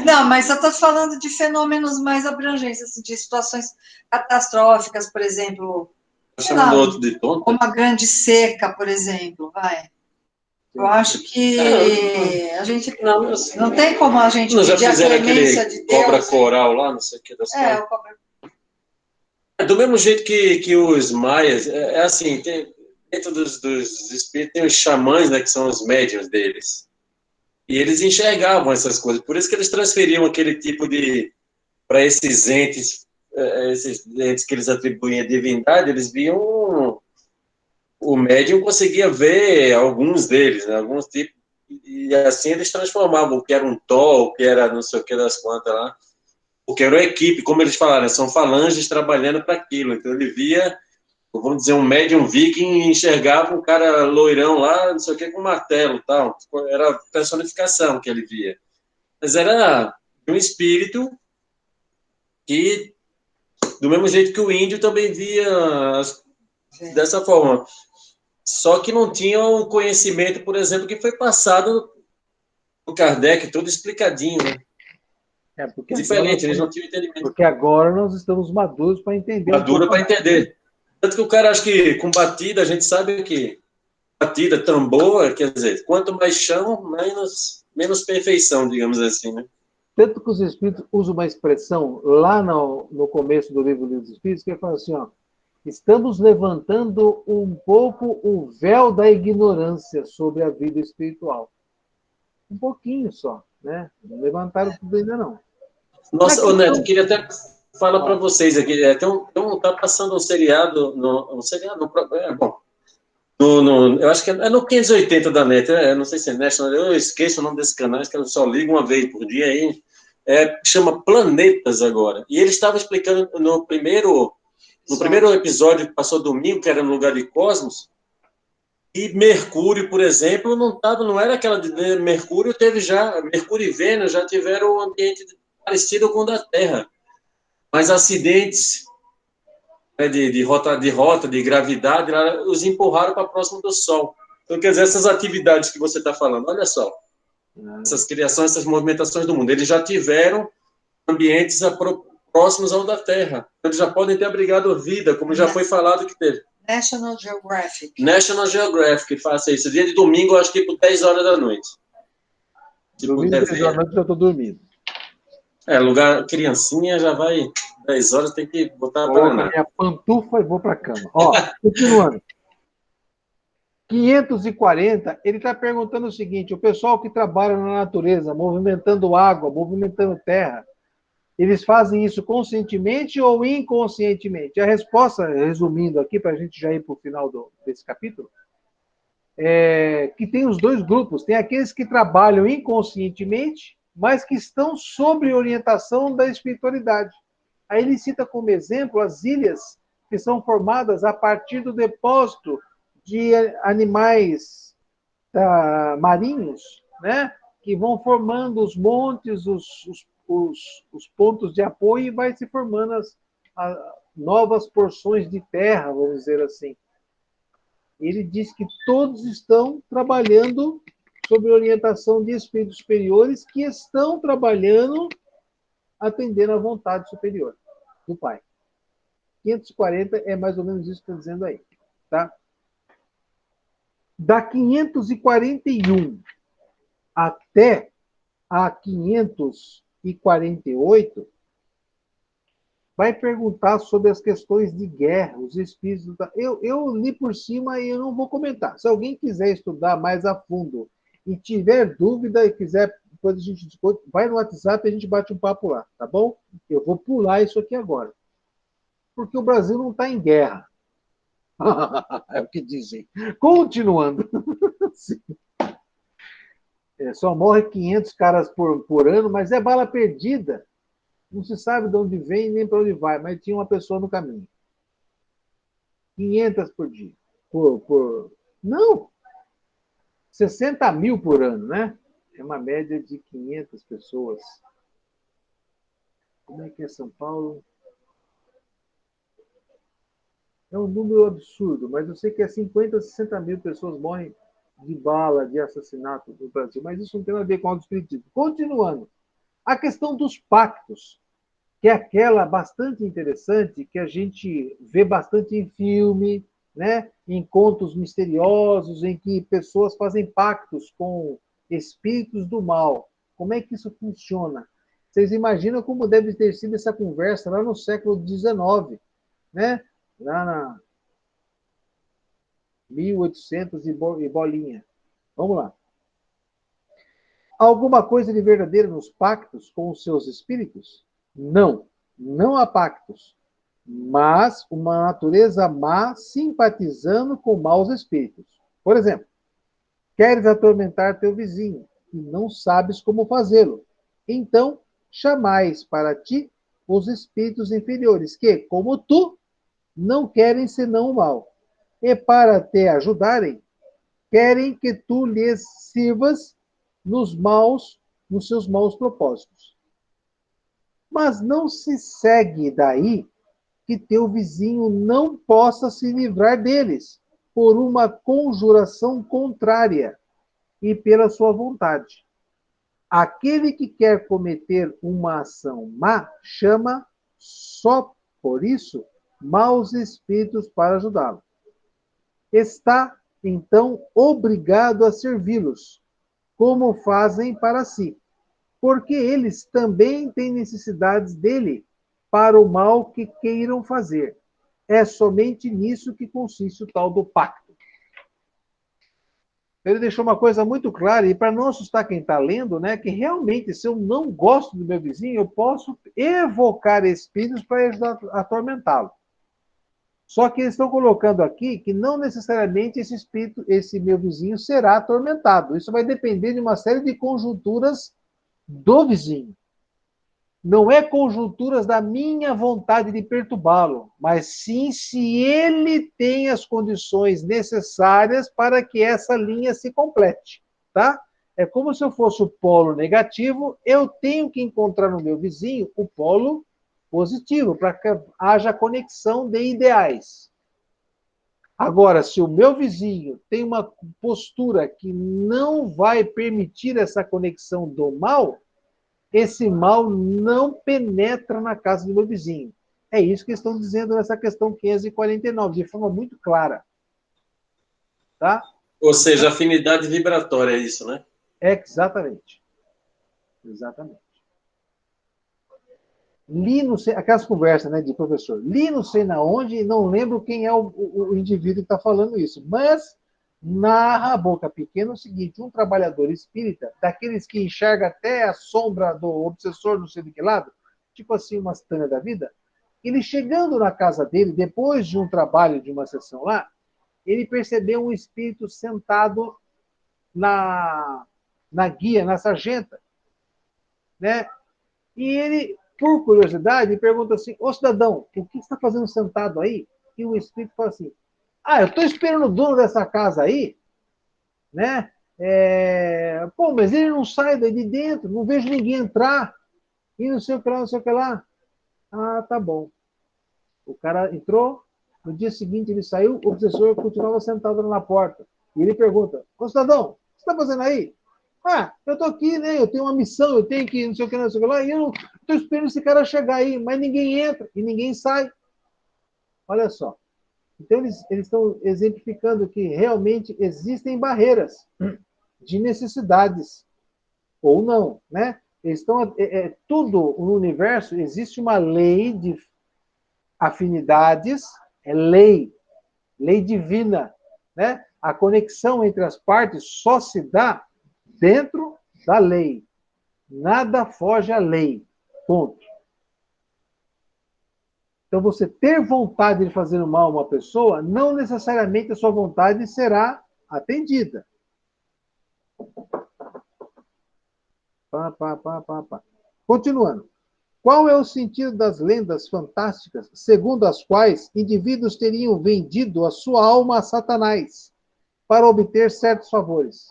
Não, mas eu estou falando de fenômenos mais abrangentes, assim, de situações catastróficas, por exemplo, Chamando o outro de tonto. uma grande seca, por exemplo, vai. Eu acho que a gente não tem como a gente Não, já pedir a fizeram clemência aquele de Deus. cobra coral lá, não sei o que das coisas. O cobra. Do mesmo jeito que os maias, assim, dentro dos espíritos tem os xamãs, né, que são os médiuns deles. E eles enxergavam essas coisas. Por isso que eles transferiam aquele tipo de... Para esses entes que eles atribuem a divindade, eles viam... O médium conseguia ver alguns deles, né, alguns tipos. E assim eles transformavam o que era um tó, o que era não sei o que das quantas lá. Porque era uma equipe, como eles falaram, são falanges trabalhando para aquilo. Então ele via, vamos dizer, um médium viking e enxergava um cara loirão lá, não sei o que, com martelo e tal. Era a personificação que ele via. Mas era um espírito que, do mesmo jeito que o índio também via dessa forma. Só que não tinha o conhecimento, por exemplo, que foi passado no Kardec, todo explicadinho, né? Porque diferente, agora, eles não tinham entendimento. Porque agora nós estamos maduros para entender. Madura para entender. Tanto que o cara acha que com batida, a gente sabe que batida, tambor, quer dizer, quanto mais chão, menos perfeição, digamos assim, né? Tanto que os espíritos usam uma expressão lá no começo do livro dos Espíritos, que ele fala assim, ó, Estamos levantando um pouco o véu da ignorância sobre a vida espiritual. Um pouquinho só, né? Não levantaram tudo ainda não. Nossa, ô Neto, queria até falar para vocês aqui, tá passando um seriado, bom, eu acho que é no 580 da NET, não sei se é National, eu esqueço o nome desse canal, que eu só ligo uma vez por dia aí, chama Planetas agora, e ele estava explicando no primeiro episódio que passou domingo, que era no lugar de Cosmos, e Mercúrio, por exemplo, não era aquela de Mercúrio Mercúrio e Vênus já tiveram um ambiente parecido com o da Terra, mas acidentes, né, de rota, de gravidade, os empurraram para próximo do Sol. Então, quer dizer, essas atividades que você está falando, olha só, essas criações, essas movimentações do mundo, eles já tiveram ambientes próximos ao da Terra. Eles já podem ter abrigado vida, como já foi falado que teve. National Geographic. National Geographic, faça isso. Dia de domingo, acho que por 10 horas da noite. Domingo, 10 horas da noite, eu estou dormindo. Lugar, criancinha já vai 10 horas, tem que botar para minha pantufa e vou para a cama. Ó, continuando. 540, ele está perguntando o seguinte: o pessoal que trabalha na natureza, movimentando água, movimentando terra, eles fazem isso conscientemente ou inconscientemente? A resposta, resumindo aqui, para a gente já ir para o final desse capítulo, é que tem os dois grupos. Tem aqueles que trabalham inconscientemente, mas que estão sob orientação da espiritualidade. Aí ele cita como exemplo as ilhas que são formadas a partir do depósito de animais marinhos, né? Que vão formando os montes, os pontos de apoio, e vai se formando as novas porções de terra, vamos dizer assim. Ele diz que todos estão trabalhando sob orientação de espíritos superiores que estão trabalhando atendendo à vontade superior do Pai. 540 é mais ou menos isso que eu estou dizendo aí. Tá? Da 541 até a 548, vai perguntar sobre as questões de guerra, os espíritos. Eu li por cima e eu não vou comentar. Se alguém quiser estudar mais a fundo e tiver dúvida e quiser, depois a gente discute, vai no WhatsApp e a gente bate um papo lá, tá bom? Eu vou pular isso aqui agora. Porque o Brasil não está em guerra. É o que dizem. Continuando. Só morre 500 caras por ano, mas é bala perdida. Não se sabe de onde vem nem para onde vai, mas tinha uma pessoa no caminho. 500 por dia. Não! 60 mil por ano, né? É uma média de 500 pessoas. Como é que é São Paulo? É um número absurdo, mas eu sei que é 50, 60 mil pessoas morrem de bala, de assassinato no Brasil, mas isso não tem nada a ver com o espiritismo. Continuando. A questão dos pactos, que é aquela bastante interessante, que a gente vê bastante em filme, né? Em contos misteriosos, em que pessoas fazem pactos com espíritos do mal. Como é que isso funciona? Vocês imaginam como deve ter sido essa conversa lá no século XIX, né? Lá na 1800 e bolinha. Vamos lá. Alguma coisa de verdadeiro nos pactos com os seus espíritos? Não, não há pactos, mas uma natureza má simpatizando com maus espíritos. Por exemplo, queres atormentar teu vizinho e não sabes como fazê-lo. Então, chamais para ti os espíritos inferiores, que, como tu, não querem senão o mal. E para te ajudarem, querem que tu lhes sirvas nos seus maus propósitos. Mas não se segue daí que teu vizinho não possa se livrar deles por uma conjuração contrária e pela sua vontade. Aquele que quer cometer uma ação má chama, só por isso, maus espíritos para ajudá-lo. Está, então, obrigado a servi-los, como fazem para si, porque eles também têm necessidades dele para o mal que queiram fazer. é somente nisso que consiste o tal do pacto. Ele deixou uma coisa muito clara, e para não assustar quem está lendo, né, que realmente, se eu não gosto do meu vizinho, eu posso evocar espíritos para ajudar a atormentá-lo. Só que eles estão colocando aqui que não necessariamente esse espírito, esse meu vizinho, será atormentado. Isso vai depender de uma série de conjunturas do vizinho. Não é conjunturas da minha vontade de perturbá-lo, mas sim se ele tem as condições necessárias para que essa linha se complete, tá? É como se eu fosse o polo negativo, eu tenho que encontrar no meu vizinho o polo positivo, para que haja conexão de ideais. Agora, se o meu vizinho tem uma postura que não vai permitir essa conexão do mal, esse mal não penetra na casa do meu vizinho. É isso que estão dizendo nessa questão 549, de forma muito clara. Tá? Ou seja, afinidade vibratória, é isso, né? Exatamente. Exatamente. Li não sei, aquelas conversas, né, de professor, li não sei na onde e não lembro quem é o indivíduo que está falando isso, mas narra a boca pequena o seguinte: um trabalhador espírita, daqueles que enxerga até a sombra do obsessor não sei de que lado, tipo assim, uma tânia da vida, ele chegando na casa dele, depois de um trabalho, de uma sessão lá, ele percebeu um espírito sentado na guia, na sarjeta, né? E ele, por curiosidade, pergunta assim: ô cidadão, o que você está fazendo sentado aí? E o espírito fala assim: eu estou esperando o dono dessa casa aí, né? Pô, mas ele não sai daí de dentro, não vejo ninguém entrar, e não sei o que lá, não sei o que lá. Ah, tá bom. O cara entrou, no dia seguinte ele saiu, o obsessor continuava sentado na porta. E ele pergunta: ô cidadão, o que você está fazendo aí? Eu estou aqui, né? Eu tenho uma missão, eu tenho que não sei o que, não sei o que lá, e eu estou esperando esse cara chegar aí, mas ninguém entra e ninguém sai. Olha só. Então, eles estão exemplificando que realmente existem barreiras de necessidades, ou não, né? Eles estão, tudo no universo, existe uma lei de afinidades, é lei divina, né? A conexão entre as partes só se dá dentro da lei. Nada foge à lei. Ponto. Então, você ter vontade de fazer mal a uma pessoa, não necessariamente a sua vontade será atendida. Continuando. Qual é o sentido das lendas fantásticas, segundo as quais indivíduos teriam vendido a sua alma a Satanás para obter certos favores?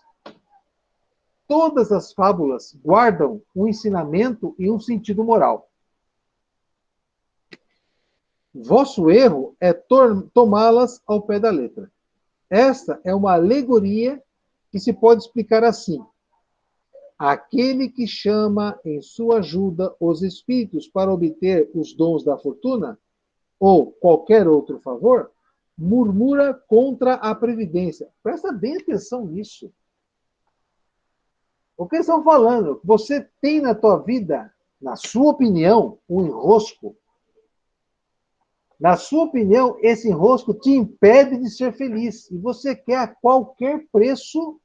Todas as fábulas guardam um ensinamento e um sentido moral. Vosso erro é tomá-las ao pé da letra. Esta é uma alegoria que se pode explicar assim: aquele que chama em sua ajuda os espíritos para obter os dons da fortuna, ou qualquer outro favor, murmura contra a previdência. Presta bem atenção nisso. O que eles estão falando? Você tem na tua vida, na sua opinião, um enrosco. Na sua opinião, esse enrosco te impede de ser feliz. E você quer a qualquer preço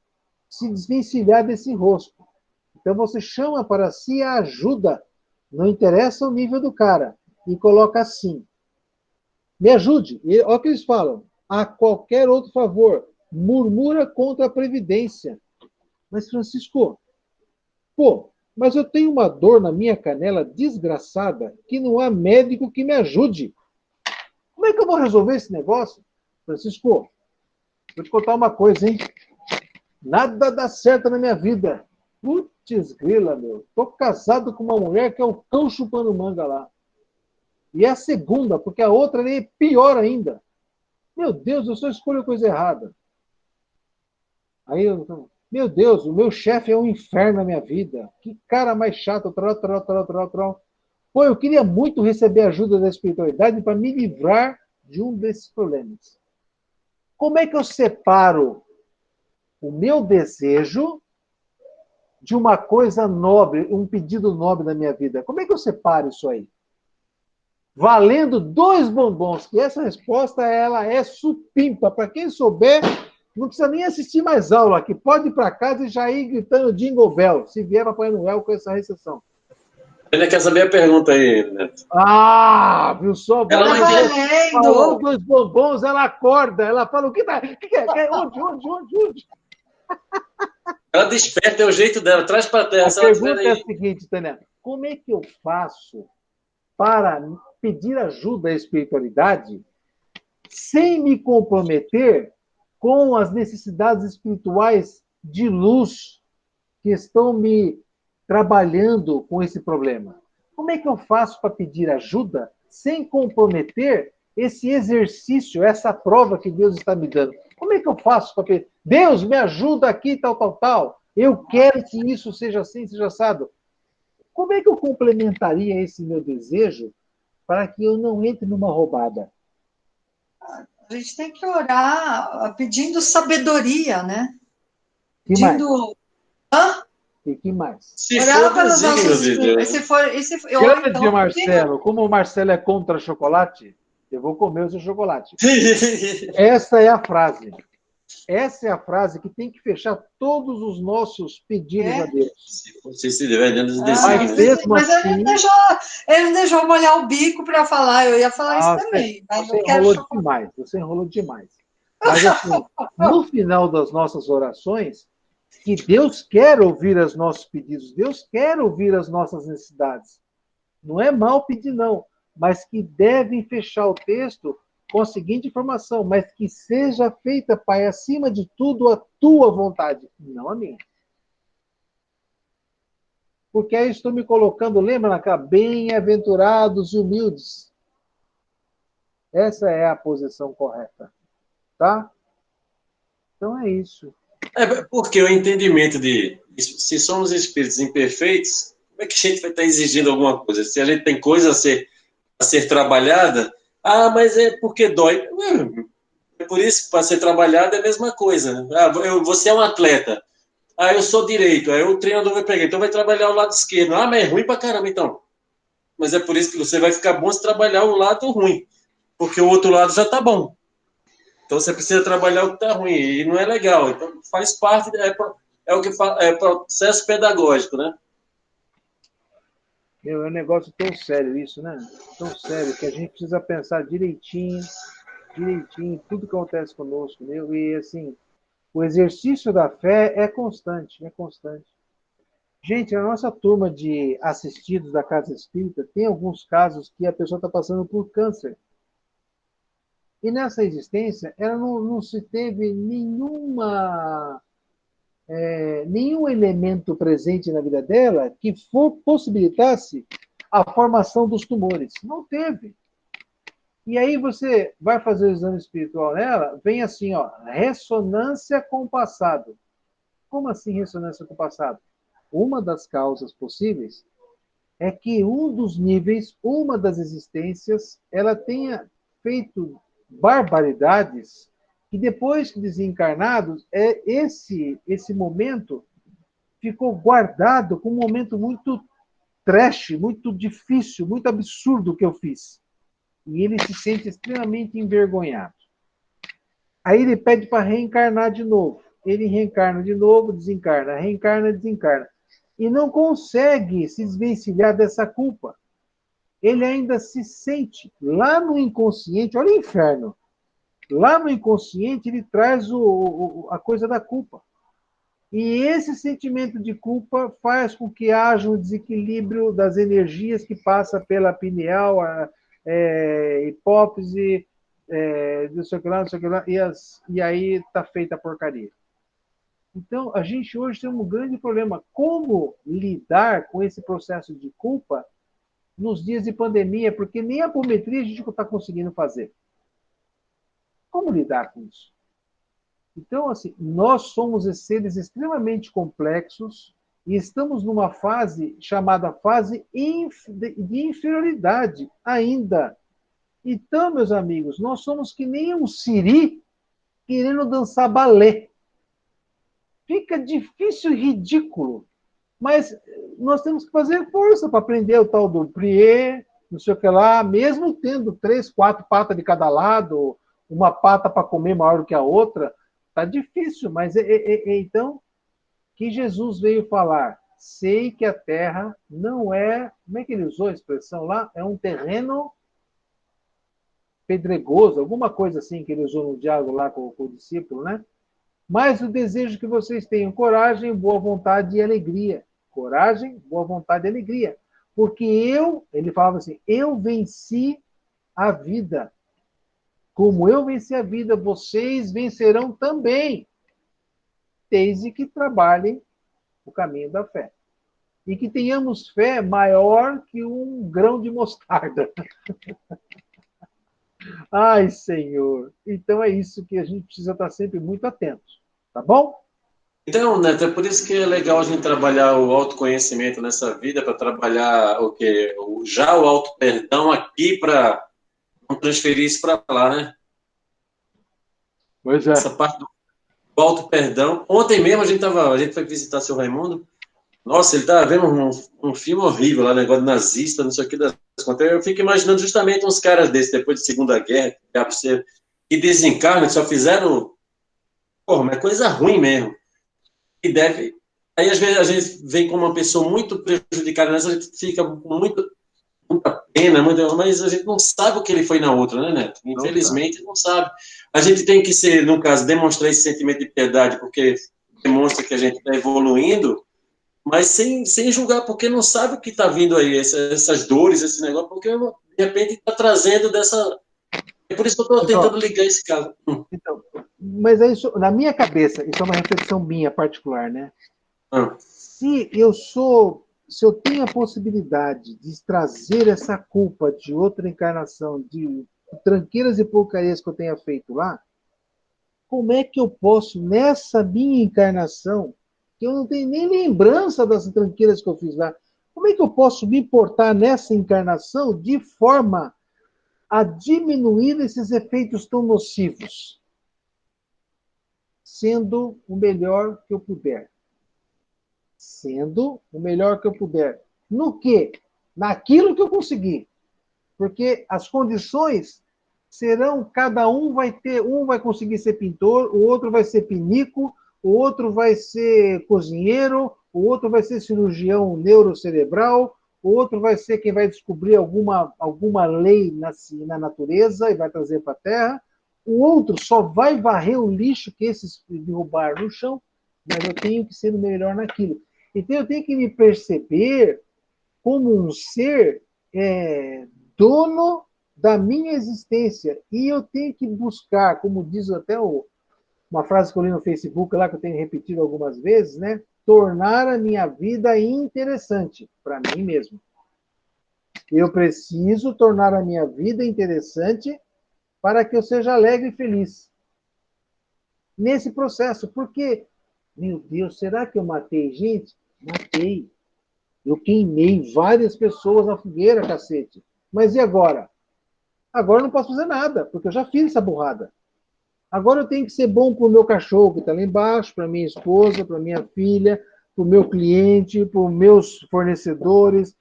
se desvencilhar desse enrosco. Então você chama para si a ajuda. Não interessa o nível do cara. E coloca assim: me ajude. E olha o que eles falam: a qualquer outro favor. Murmura contra a previdência. Mas, Francisco, mas eu tenho uma dor na minha canela desgraçada que não há médico que me ajude. Como é que eu vou resolver esse negócio? Francisco, vou te contar uma coisa, hein? Nada dá certo na minha vida. Putz grila, meu. Tô casado com uma mulher que é o cão chupando manga lá. E é a segunda, porque a outra é pior ainda. Meu Deus, eu só escolho a coisa errada. Aí meu Deus, o meu chefe é um inferno na minha vida. Que cara mais chato. Pô, eu queria muito receber a ajuda da espiritualidade para me livrar de um desses problemas. Como é que eu separo o meu desejo de uma coisa nobre, um pedido nobre da minha vida? Como é que eu separo isso aí? valendo 2 bombons, que essa resposta ela é supimpa. Para quem souber, não precisa nem assistir mais aula, que pode ir para casa e já ir gritando Jingle Bell, se vier Papai Noel com essa recessão. Ele quer saber a pergunta aí, Neto. Ah, viu só? Ela não entende. Falou 2 bombons, ela acorda, ela fala, o que tá? O que é? Onde? Ela desperta, é o jeito dela, traz para a terra. A pergunta é a seguinte, Tânia, como é que eu faço para pedir ajuda à espiritualidade sem me comprometer com as necessidades espirituais de luz que estão me trabalhando com esse problema? Como é que eu faço para pedir ajuda sem comprometer esse exercício, essa prova que Deus está me dando? Como é que eu faço para pedir? Deus, me ajuda aqui, tal. Eu quero que isso seja assim, seja assado. Como é que eu complementaria esse meu desejo para que eu não entre numa roubada? A gente tem que orar pedindo sabedoria, né? Que mais? Pedindo... Hã? E que mais? Se Orar for pelos desígnio nossos de Deus. Grande Marcelo, como o Marcelo é contra chocolate, eu vou comer o seu chocolate. Essa é a frase. Essa é a frase que tem que fechar todos os nossos pedidos a Deus. Se estiver dentro dos Mas desígnios. mesmo Mas assim... ele não deixou molhar o bico para falar, eu ia falar isso também. Mas Você eu quero enrolou chocolate. demais, você enrolou demais. Mas assim, no final das nossas orações, que Deus quer ouvir os nossos pedidos, Deus quer ouvir as nossas necessidades. Não é mal pedir, não, mas que devem fechar o texto com a seguinte informação, mas que seja feita, Pai, acima de tudo, a tua vontade, não a minha. Porque aí estou me colocando, lembra naquela, bem-aventurados e humildes. Essa é a posição correta, tá? Então é isso. É porque o entendimento de se somos espíritos imperfeitos, como é que a gente vai estar exigindo alguma coisa? Se a gente tem coisa a ser trabalhada, mas é porque dói. É por isso que para ser trabalhada é a mesma coisa. Você é um atleta. Eu sou direito. Aí o treinador vai pegar. Então vai trabalhar o lado esquerdo. Mas é ruim pra caramba, então. Mas é por isso que você vai ficar bom se trabalhar o lado ruim. Porque o outro lado já tá bom. Então você precisa trabalhar o que está ruim, e não é legal. Então faz parte, é o que é processo pedagógico, né? É um negócio tão sério isso, né? Tão sério que a gente precisa pensar direitinho, tudo que acontece conosco, meu. E assim, o exercício da fé é constante. Gente, a nossa turma de assistidos da Casa Espírita tem alguns casos que a pessoa está passando por câncer. E nessa existência, ela não se teve nenhum elemento presente na vida dela que possibilitasse a formação dos tumores. Não teve. E aí você vai fazer o exame espiritual nela, vem assim, ó, ressonância com o passado. Como assim ressonância com o passado? Uma das causas possíveis é que um dos níveis, uma das existências, ela tenha feito barbaridades que depois que desencarnados, esse momento ficou guardado como um momento muito trash, muito difícil, muito absurdo que eu fiz. E ele se sente extremamente envergonhado. Aí ele pede para reencarnar de novo. Ele reencarna de novo, desencarna, reencarna, desencarna. E não consegue se desvencilhar dessa culpa. Ele ainda se sente lá no inconsciente, olha o inferno. Lá no inconsciente ele traz a coisa da culpa. E esse sentimento de culpa faz com que haja um desequilíbrio das energias que passa pela pineal, hipófise, não sei o que lá, e aí está feita a porcaria. Então, a gente hoje tem um grande problema. Como lidar com esse processo de culpa nos dias de pandemia? Porque nem a apometria a gente não está conseguindo fazer. Como lidar com isso? Então, assim, nós somos seres extremamente complexos e estamos numa fase chamada fase de inferioridade ainda. Então, meus amigos, nós somos que nem um siri querendo dançar balé. Fica difícil e ridículo, mas nós temos que fazer força para aprender o tal do plié, não sei o que lá, mesmo tendo 3, 4 patas de cada lado, uma pata para comer maior do que a outra, tá difícil, mas então, que Jesus veio falar, sei que a terra não é, como é que ele usou a expressão lá? É um terreno pedregoso, alguma coisa assim que ele usou no diálogo lá com o discípulo, né? Mas o desejo que vocês tenham coragem, boa vontade e alegria. Coragem, boa vontade e alegria. Porque ele falava assim, eu venci a vida. Como eu venci a vida, vocês vencerão também. Desde que trabalhem o caminho da fé. E que tenhamos fé maior que um grão de mostarda. Ai, Senhor. Então é isso que a gente precisa estar sempre muito atento. Tá bom? Então, Neto, é por isso que é legal a gente trabalhar o autoconhecimento nessa vida, para trabalhar o quê? Já o auto-perdão aqui, para não transferir isso para lá, né? Pois é. Essa parte do auto-perdão. Ontem mesmo a gente foi visitar seu Raimundo. Nossa, ele estava vendo um filme horrível lá, negócio de nazista, não sei o que das contas. Eu fico imaginando justamente uns caras desses, depois de Segunda Guerra, que desencarnam, que só fizeram. Porra, mas é coisa ruim mesmo. E deve. Aí, às vezes, a gente vem com uma pessoa muito prejudicada nessa, a gente fica muita pena, mas a gente não sabe o que ele foi na outra, né, Neto? Infelizmente, não sabe. A gente tem que ser, no caso, demonstrar esse sentimento de piedade, porque demonstra que a gente está evoluindo, mas sem julgar, porque não sabe o que está vindo aí, essas dores, esse negócio, porque de repente está trazendo dessa. É por isso que eu estou tentando ligar esse caso. Então, mas é isso, na minha cabeça, isso é uma reflexão minha particular, né? Se eu tenho a possibilidade de trazer essa culpa de outra encarnação, de tranqueiras e porcarias que eu tenha feito lá, como é que eu posso, nessa minha encarnação, que eu não tenho nem lembrança das tranqueiras que eu fiz lá, como é que eu posso me portar nessa encarnação de forma a diminuir esses efeitos tão nocivos? Sendo o melhor que eu puder. Sendo o melhor que eu puder. No quê? Naquilo que eu conseguir. Porque as condições serão, cada um vai conseguir ser pintor, o outro vai ser pinico, o outro vai ser cozinheiro, o outro vai ser cirurgião neurocerebral, o outro vai ser quem vai descobrir alguma lei na natureza e vai trazer para a Terra, o outro só vai varrer o lixo que esses derrubaram no chão, mas eu tenho que ser o melhor naquilo. Então eu tenho que me perceber como um ser dono da minha existência. E eu tenho que buscar, como diz até uma frase que eu li no Facebook, lá que eu tenho repetido algumas vezes, né? Tornar a minha vida interessante para mim mesmo. Eu preciso tornar a minha vida interessante para que eu seja alegre e feliz. Nesse processo, porque, meu Deus, será que eu matei gente? Matei. Eu queimei várias pessoas na fogueira, cacete. Mas e agora? Agora eu não posso fazer nada, porque eu já fiz essa burrada. Agora eu tenho que ser bom para o meu cachorro que está lá embaixo, para minha esposa, para minha filha, para o meu cliente, para os meus fornecedores,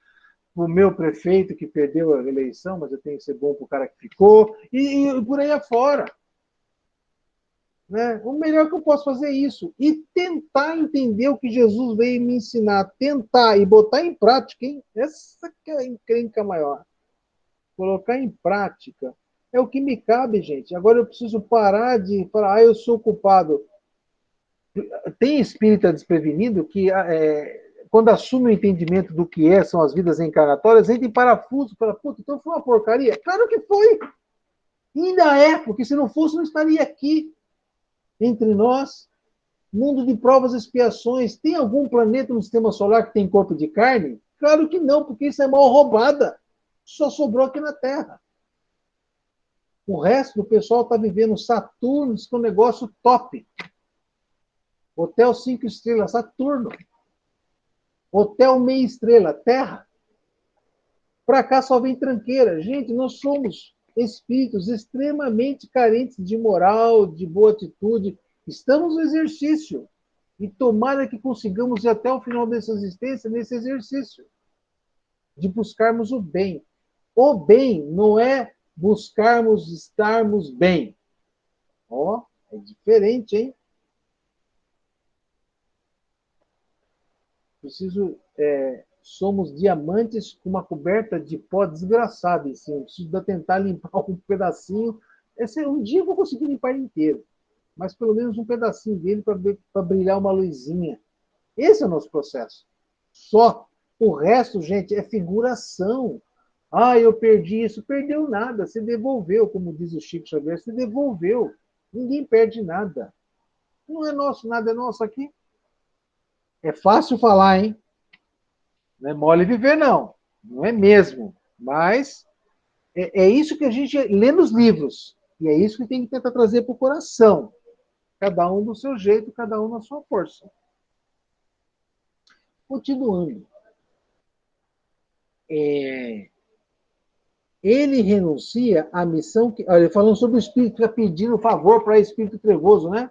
para o meu prefeito que perdeu a eleição, mas eu tenho que ser bom para o cara que ficou, e por aí afora. Né? O melhor que eu posso fazer é isso. E tentar entender o que Jesus veio me ensinar. Tentar e botar em prática, hein? Essa que é a encrenca maior. Colocar em prática é o que me cabe, gente. Agora eu preciso parar de falar, eu sou culpado. Tem espírita desprevenido que, quando assume o entendimento do que são as vidas encarnatórias, entra em parafuso, fala, puta, então foi uma porcaria. Claro que foi. E ainda é, porque se não fosse, não estaria aqui entre nós. Mundo de provas e expiações. Tem algum planeta no sistema solar que tem corpo de carne? Claro que não, porque isso é mal roubada. Só sobrou aqui na Terra. O resto do pessoal está vivendo Saturno, que é um negócio top. Hotel 5 estrelas, Saturno. Hotel meia estrela, Terra. Para cá só vem tranqueira. Gente, nós somos espíritos extremamente carentes de moral, de boa atitude. Estamos no exercício. E tomara que consigamos ir até o final dessa existência nesse exercício. De buscarmos o bem. O bem não é buscarmos estarmos bem. Ó, é diferente, hein? Somos diamantes com uma coberta de pó desgraçada em cima. Preciso tentar limpar um pedacinho. Um dia eu vou conseguir limpar ele inteiro. Mas pelo menos um pedacinho dele para brilhar uma luzinha. Esse é o nosso processo. Só. O resto, gente, é figuração. Ah, eu perdi isso. Perdeu nada. Você devolveu, como diz o Chico Xavier. Você devolveu. Ninguém perde nada. Não é nosso, nada é nosso aqui. É fácil falar, hein? Não é mole viver, não. Não é mesmo. Mas é isso que a gente lê nos livros. E é isso que tem que tentar trazer para o coração. Cada um do seu jeito, cada um na sua força. Continuando. Ele renuncia à missão que... Olha, falando sobre o espírito, fica pedindo favor para espírito trevoso, né?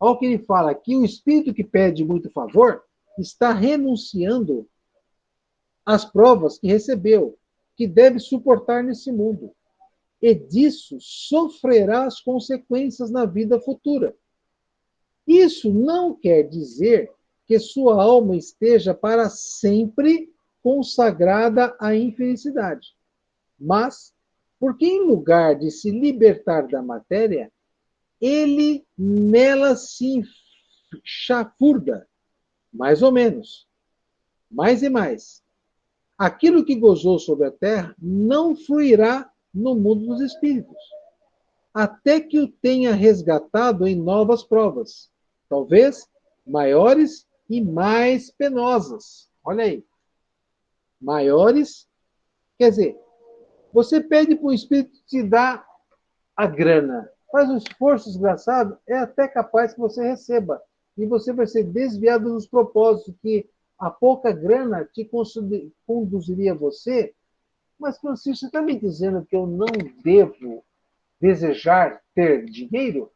Olha o que ele fala aqui. O espírito que pede muito favor está renunciando às provas que recebeu, que deve suportar nesse mundo. E disso sofrerá as consequências na vida futura. Isso não quer dizer que sua alma esteja para sempre consagrada à infelicidade. Mas, porque em lugar de se libertar da matéria, ele nela se chafurda, mais ou menos, mais e mais. Aquilo que gozou sobre a terra não fluirá no mundo dos espíritos, até que o tenha resgatado em novas provas, talvez maiores e mais penosas. Olha aí. Maiores, quer dizer, você pede para o espírito te dar a grana, faz um esforço desgraçado, é até capaz que você receba. E você vai ser desviado dos propósitos que a pouca grana te conduziria a você. Mas, Francisco, você está me dizendo que eu não devo desejar ter dinheiro?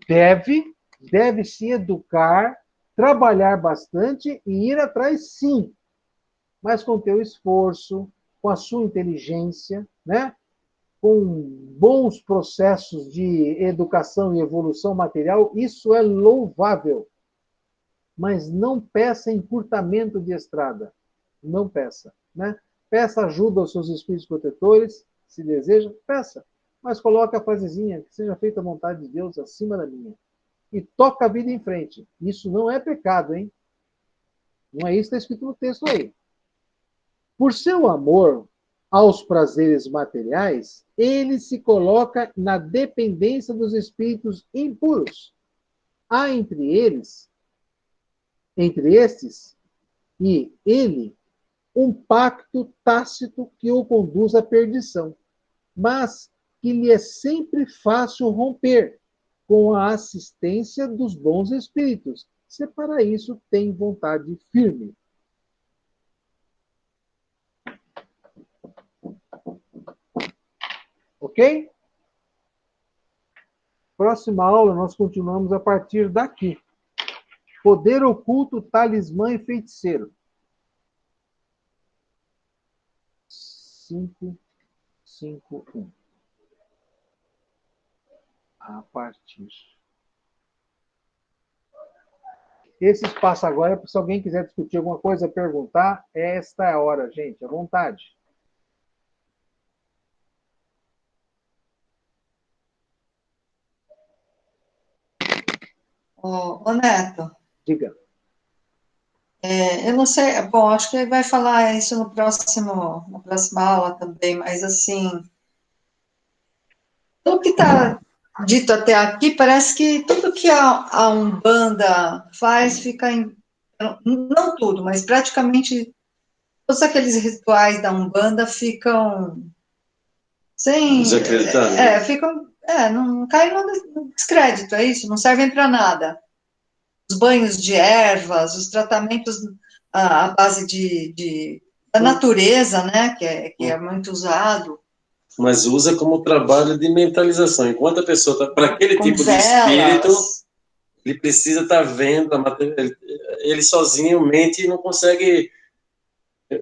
Deve se educar, trabalhar bastante e ir atrás, sim. Mas com teu esforço, com a sua inteligência, né? Com bons processos de educação e evolução material, isso é louvável. Mas não peça encurtamento de estrada. Não peça, né? Peça ajuda aos seus espíritos protetores, se deseja, peça. Mas coloque a frasezinha, que seja feita a vontade de Deus acima da minha. E toca a vida em frente. Isso não é pecado, hein? Não é isso que está escrito no texto aí. Por seu amor aos prazeres materiais, ele se coloca na dependência dos espíritos impuros. Há entre estes e ele, um pacto tácito que o conduz à perdição, mas que lhe é sempre fácil romper com a assistência dos bons espíritos, se para isso tem vontade firme. Ok? Próxima aula, nós continuamos a partir daqui. Poder oculto, talismã e feiticeiro. 551. A partir. Esse espaço agora, se alguém quiser discutir alguma coisa, perguntar, esta é a hora, gente, à vontade. Ô Neto. Diga. Eu não sei, bom, acho que ele vai falar isso na próxima aula também, mas assim, o que está dito até aqui, parece que tudo que a Umbanda faz fica não tudo, mas praticamente todos aqueles rituais da Umbanda ficam sem... Desacreditados. Não caem no descrédito, é isso, não servem para nada. Os banhos de ervas, os tratamentos à base da natureza, né, que é muito usado. Mas usa como trabalho de mentalização. Enquanto a pessoa está para aquele tipo de velas. espírito, ele precisa estar vendo a matéria. Ele sozinho mente e não consegue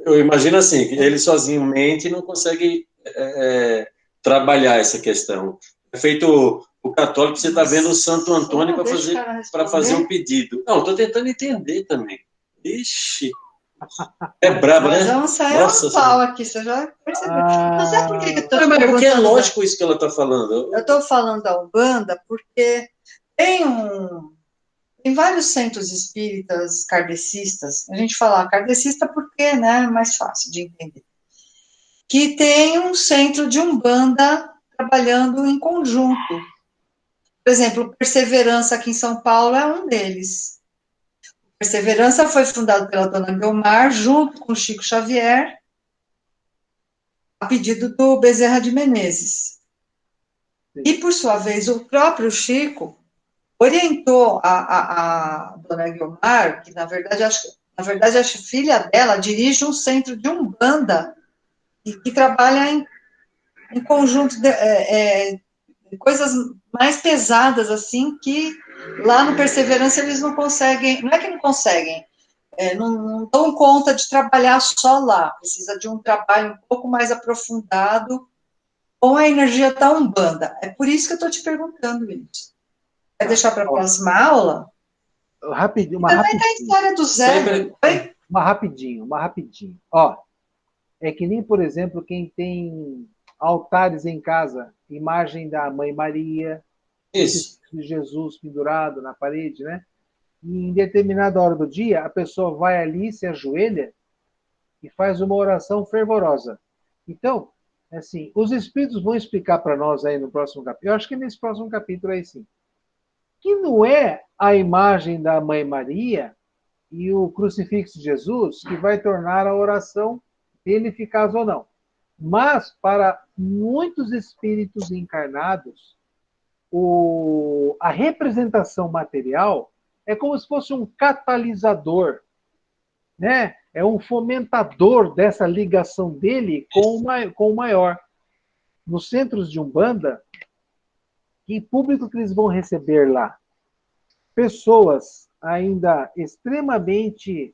Eu imagino assim, que ele sozinho mente e não consegue trabalhar essa questão. É feito o católico, você está vendo o Santo Antônio para fazer um pedido. Não, estou tentando entender também. Ixi, é brabo, né? Mas vamos sair Nossa, um pau aqui, você já percebeu. Não sabe por que eu estou te mas porque é perguntando? lógico isso que ela está falando. Eu estou falando da Umbanda porque tem vários centros espíritas kardecistas. A gente fala kardecista porque, né, é mais fácil de entender. Que tem um centro de Umbanda trabalhando em conjunto. Por exemplo, Perseverança aqui em São Paulo é um deles. Perseverança foi fundado pela Dona Guiomar, junto com Chico Xavier, a pedido do Bezerra de Menezes. E, por sua vez, o próprio Chico orientou a Dona Guiomar, que, na verdade, acho que filha dela dirige um centro de Umbanda que trabalha em conjunto de coisas mais pesadas, assim, que lá no Perseverança eles não conseguem, não é que não conseguem, não dão conta de trabalhar só lá, precisa de um trabalho um pouco mais aprofundado com a energia da Umbanda. É por isso que eu estou te perguntando isso. Quer deixar para a próxima aula? Rapidinho, Também tem a história do Zé. Uma rapidinho. Ó, é que nem, por exemplo, quem tem altares em casa, imagem da Mãe Maria, Isso. de Jesus pendurado na parede, né? E em determinada hora do dia, a pessoa vai ali, se ajoelha e faz uma oração fervorosa. Então, assim, os espíritos vão explicar para nós aí no próximo capítulo, eu acho que nesse próximo capítulo aí sim, que não é a imagem da Mãe Maria e o crucifixo de Jesus que vai tornar a oração dele eficaz ou não. Mas, para muitos espíritos encarnados, a representação material é como se fosse um catalisador, né? É um fomentador dessa ligação dele com o maior. Nos centros de Umbanda, que público que eles vão receber lá? Pessoas ainda extremamente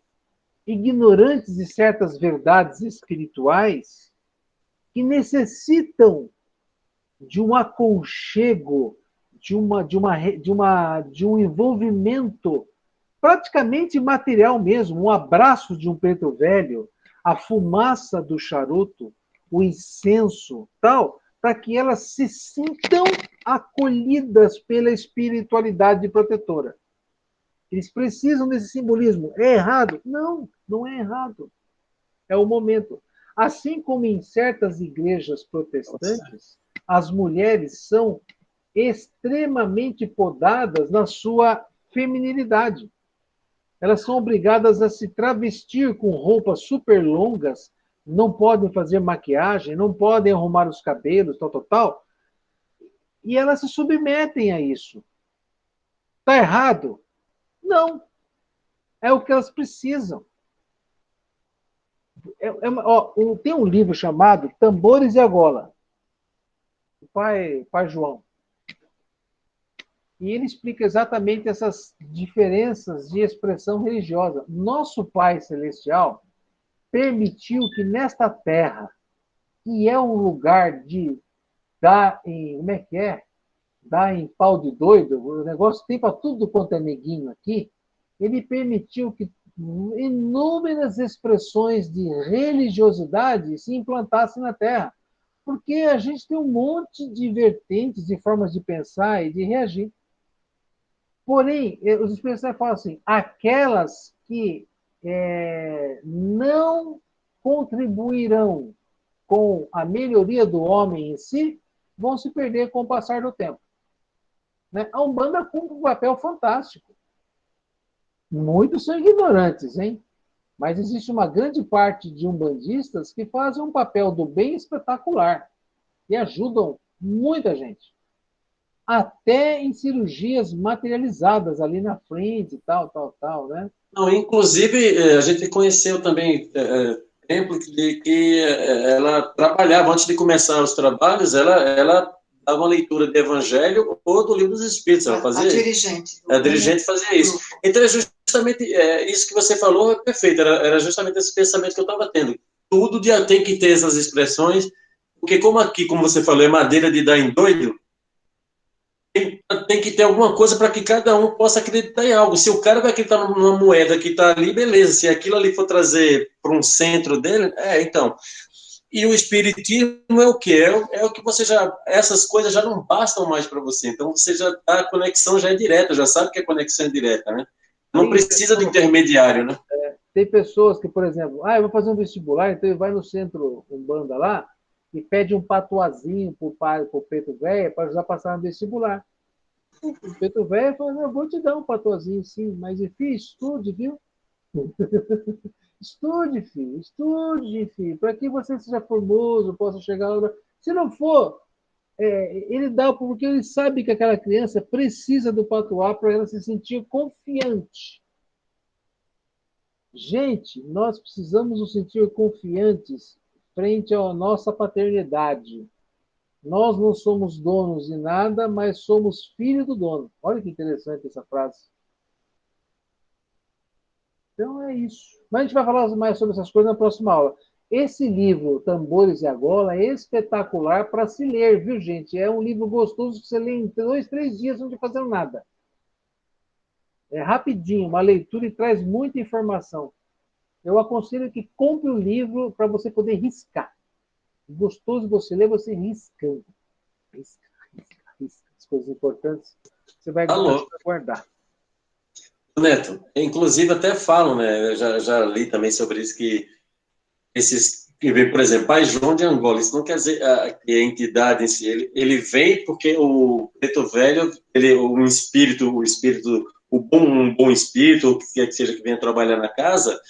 ignorantes de certas verdades espirituais que necessitam de um aconchego, de um envolvimento praticamente material mesmo, um abraço de um preto velho, a fumaça do charuto, o incenso, tal, para que elas se sintam acolhidas pela espiritualidade protetora. Eles precisam desse simbolismo. É errado? Não, não é errado. É o momento. Assim como em certas igrejas protestantes, as mulheres são extremamente podadas na sua feminilidade. Elas são obrigadas a se travestir com roupas super longas, não podem fazer maquiagem, não podem arrumar os cabelos, tal. E elas se submetem a isso. Está errado? Não. É o que elas precisam. Tem um livro chamado Tambores e Argola, do pai João. E ele explica exatamente essas diferenças de expressão religiosa. Nosso Pai Celestial permitiu que nesta terra, que é um lugar de dar em... Como é que é? Dar em pau de doido, o negócio tem para tudo quanto é neguinho aqui, ele permitiu que inúmeras expressões de religiosidade se implantassem na terra. Porque a gente tem um monte de vertentes, de formas de pensar e de reagir. Porém, os especialistas falam assim, aquelas que não contribuirão com a melhoria do homem em si, vão se perder com o passar do tempo. Né? A Umbanda cumpre um papel fantástico. Muitos são ignorantes, hein? Mas existe uma grande parte de umbandistas que fazem um papel do bem espetacular e ajudam muita gente. Até em cirurgias materializadas ali na frente e tal, né? Não, inclusive, a gente conheceu também templo que ela trabalhava, antes de começar os trabalhos, ela dava uma leitura de Evangelho ou do Livro dos Espíritos, ela fazia a dirigente. A dirigente fazia isso. Então, é justamente justamente isso que você falou é perfeito, era justamente esse pensamento que eu estava tendo. Tudo tem que ter essas expressões, porque como aqui, como você falou, é madeira de dar em doido, tem que ter alguma coisa para que cada um possa acreditar em algo. Se o cara vai acreditar numa moeda que está ali, beleza. Se aquilo ali for trazer para um centro dele, então. E o espiritismo é o quê? É o que você já... Essas coisas já não bastam mais para você. Então, você já a conexão já é direta, já sabe que a conexão é direta, né? Não precisa de intermediário, né? Tem pessoas que, por exemplo, eu vou fazer um vestibular, então ele vai no centro Umbanda lá e pede um patuazinho pro preto velho para ajudar a passar no vestibular. O preto velho fala, eu vou te dar um patuazinho sim, mas enfim, estude, viu? Estude, filho, para que você seja formoso, possa chegar lá. Se não for, ele dá porque ele sabe que aquela criança precisa do patuá para ela se sentir confiante. Gente, nós precisamos nos sentir confiantes frente à nossa paternidade. Nós não somos donos de nada, mas somos filhos do dono. Olha que interessante essa frase. Então é isso. Mas a gente vai falar mais sobre essas coisas na próxima aula. Esse livro, Tambores e Argola, é espetacular para se ler, viu, gente? É um livro gostoso que você lê em 2, 3 dias, não de fazer nada. É rapidinho, uma leitura e traz muita informação. Eu aconselho que compre o livro para você poder riscar. Gostoso você ler, você riscando. Risca. As coisas importantes, você vai guardar. Neto, inclusive até falam, né? Eu já li também sobre isso, que por exemplo, Pai João de Angola, isso não quer dizer que a entidade em si, ele vem porque o preto velho, um espírito, um bom espírito, ou que quer que seja que venha trabalhar na casa,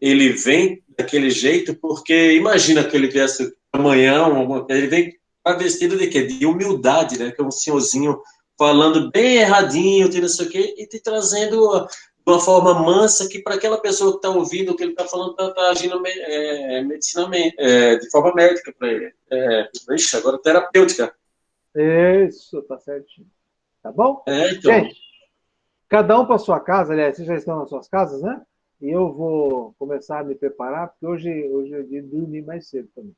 ele vem daquele jeito porque, imagina que ele viesse amanhã, ele vem vestido de quê? De humildade, né? Que é um senhorzinho falando bem erradinho, não sei o quê, e te trazendo de uma forma mansa que para aquela pessoa que está ouvindo o que ele está falando, está agindo medicinamente, de forma médica para ele. Agora terapêutica. Isso, tá certinho. Tá bom? Então. Gente, cada um para sua casa, aliás, vocês já estão nas suas casas, né? E eu vou começar a me preparar, porque hoje é dia de dormir mais cedo também.